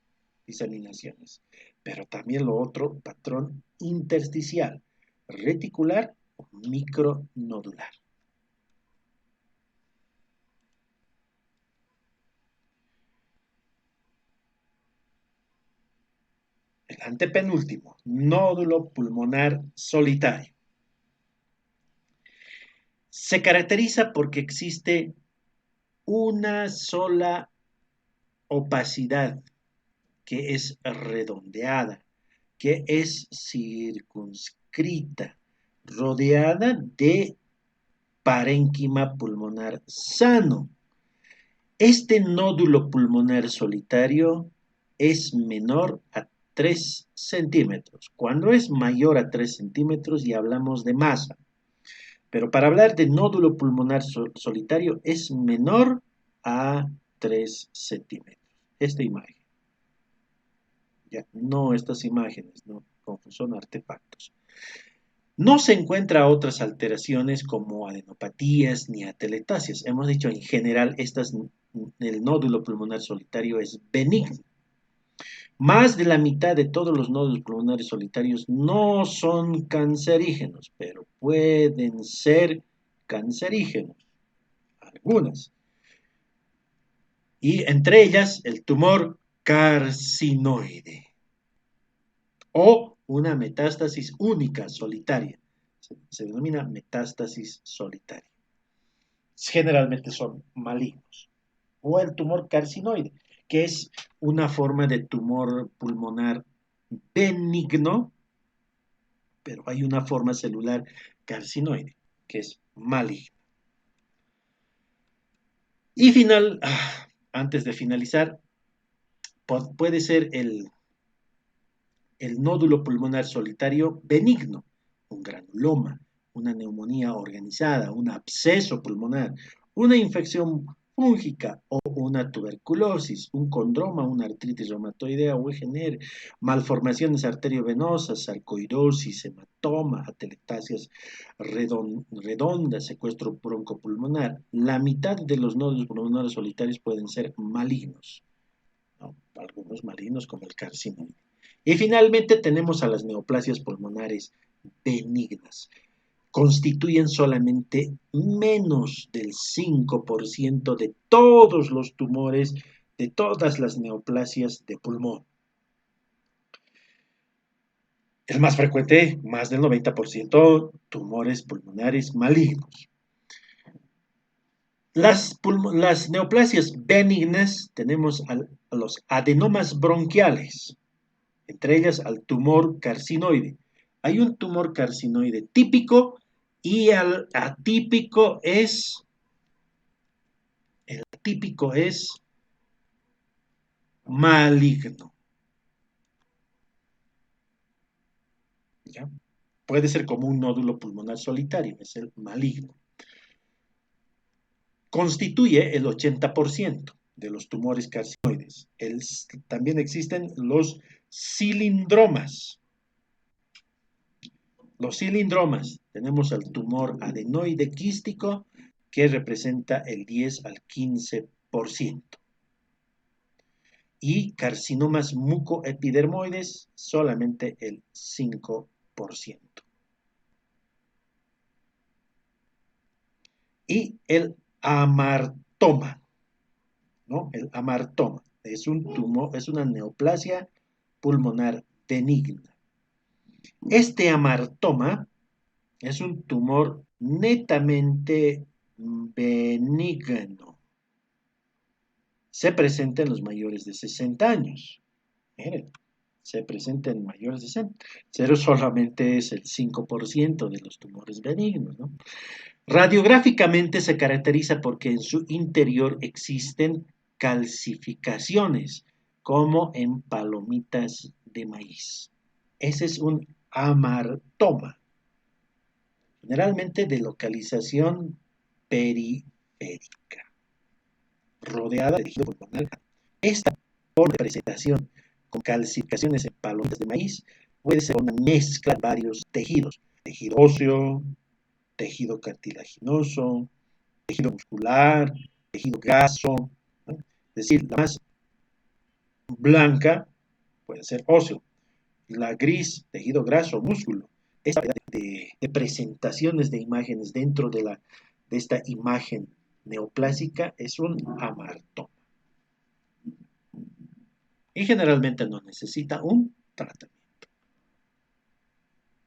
[SPEAKER 1] diseminaciones. Pero también lo otro, patrón intersticial, reticular o micronodular. El antepenúltimo, nódulo pulmonar solitario. Se caracteriza porque existe una sola opacidad que es redondeada, que es circunscrita, rodeada de parénquima pulmonar sano. Este nódulo pulmonar solitario es menor a 3 centímetros. Cuando es mayor a 3 centímetros ya hablamos de masa. Pero para hablar de nódulo pulmonar solitario es menor a 3 centímetros. Esta imagen. Ya, no estas imágenes, no, son artefactos. No se encuentra otras alteraciones como adenopatías ni atelectasias. Hemos dicho en general el nódulo pulmonar solitario es benigno. Más de la mitad de todos los nódulos pulmonares solitarios no son cancerígenos, pero pueden ser cancerígenos, algunas. Y entre ellas el tumor carcinoide o una metástasis única, solitaria. Se denomina metástasis solitaria. Generalmente son malignos. O el tumor carcinoide, que es una forma de tumor pulmonar benigno, pero hay una forma celular carcinoide, que es maligna. Y antes de finalizar, puede ser el nódulo pulmonar solitario benigno, un granuloma, una neumonía organizada, un absceso pulmonar, una infección fúngica o una tuberculosis, un condroma, una artritis reumatoidea o EGNR, malformaciones arteriovenosas, sarcoidosis, hematoma, atelectasias redondas, secuestro broncopulmonar. La mitad de los nódulos pulmonares solitarios pueden ser malignos, ¿no? Algunos malignos como el carcinoma. Y finalmente tenemos a las neoplasias pulmonares benignas. Constituyen solamente menos del 5% de todos los tumores, de todas las neoplasias de pulmón. El más frecuente, más del 90%, tumores pulmonares malignos. Las neoplasias benignas tenemos a los adenomas bronquiales, entre ellas al tumor carcinoide. Hay un tumor carcinoide típico y el atípico es maligno. ¿Ya? Puede ser como un nódulo pulmonar solitario, es el maligno. Constituye el 80% de los tumores carcinoides. También existen los cilindromas. Los cilindromas, tenemos el tumor adenoide quístico, que representa el 10 al 15%. Y carcinomas mucoepidermoides, solamente el 5%. Y el amartoma, ¿no? El amartoma es un tumor, es una neoplasia pulmonar benigna. Este amartoma es un tumor netamente benigno. Se presenta en los mayores de 60 años. Miren, se presenta en mayores de 60. Pero solamente es el 5% de los tumores benignos, ¿no? Radiográficamente se caracteriza porque en su interior existen calcificaciones, como en palomitas de maíz. Ese es un amartoma, generalmente de localización periférica, rodeada de tejido pulmonar. Esta forma de presentación con calcificaciones en palomitas de maíz puede ser una mezcla de varios tejidos: tejido óseo, tejido cartilaginoso, tejido muscular, tejido graso, ¿no? Es decir, la más blanca puede ser óseo, la gris, tejido graso, músculo. Esta variedad de presentaciones de imágenes dentro de esta imagen neoplásica es un amartoma. Y generalmente no necesita un tratamiento.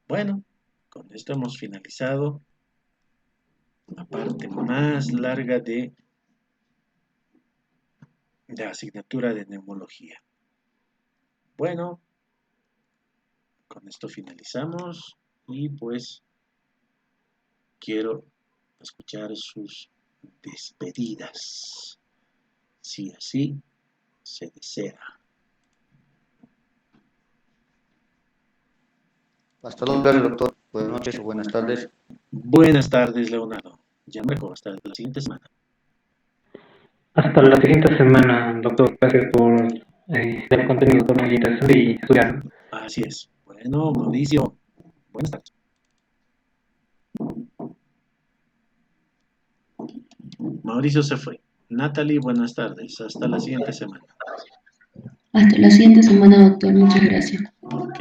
[SPEAKER 1] Bueno, con esto hemos finalizado la parte más larga de la asignatura de neumología. Bueno, con esto finalizamos y pues quiero escuchar sus despedidas, si así se desea.
[SPEAKER 3] Hasta luego, doctor. Buenas noches o buenas tardes.
[SPEAKER 1] Buenas tardes, Leonardo. Ya mejor, hasta la siguiente semana.
[SPEAKER 4] Hasta la siguiente semana, doctor. Gracias por el contenido tan muy interesante y estudiar.
[SPEAKER 1] Así es. Bueno, Mauricio, buenas tardes. Mauricio se fue. Natalie, buenas tardes. Hasta la siguiente semana.
[SPEAKER 2] Hasta la siguiente semana, doctor. Muchas gracias.
[SPEAKER 1] Ok.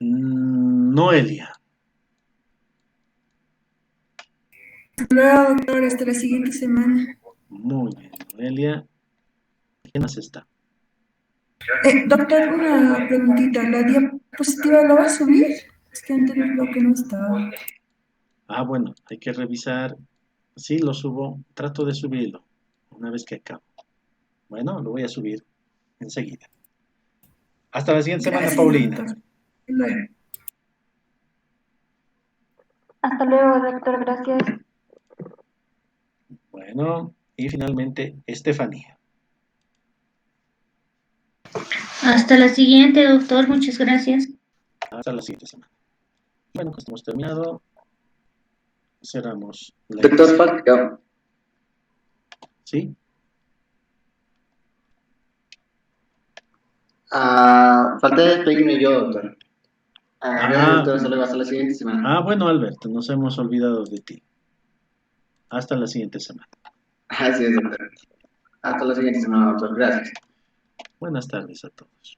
[SPEAKER 1] Noelia.
[SPEAKER 5] Luego, doctor, hasta la siguiente semana.
[SPEAKER 1] Muy bien, Noelia. ¿Quién más está?
[SPEAKER 5] Doctor, una preguntita. ¿La diapositiva la va a subir? Es que anterior creo que no estaba.
[SPEAKER 1] Ah, bueno, hay que revisar. Sí, lo subo. Trato de subirlo una vez que acabe. Bueno, lo voy a subir enseguida. Hasta la siguiente semana,
[SPEAKER 5] Gracias,
[SPEAKER 1] Paulina.
[SPEAKER 5] doctor. Hasta luego.
[SPEAKER 6] Hasta luego, doctor, gracias.
[SPEAKER 1] Bueno, y finalmente, Estefanía.
[SPEAKER 2] Hasta la siguiente, doctor. Muchas gracias.
[SPEAKER 1] Hasta la siguiente semana. Bueno, pues hemos terminado. Cerramos la
[SPEAKER 7] Doctor,
[SPEAKER 1] emisión.
[SPEAKER 7] falta yo.
[SPEAKER 1] ¿Sí?
[SPEAKER 7] Falta despedirme yo, doctor. Gracias,
[SPEAKER 1] Ah,
[SPEAKER 7] doctor. Hasta luego, hasta la siguiente semana.
[SPEAKER 1] bueno, Albert, nos hemos olvidado de ti. Hasta la siguiente semana.
[SPEAKER 7] Así es, doctor. Hasta la siguiente semana, doctor. Gracias.
[SPEAKER 1] Buenas tardes a todos.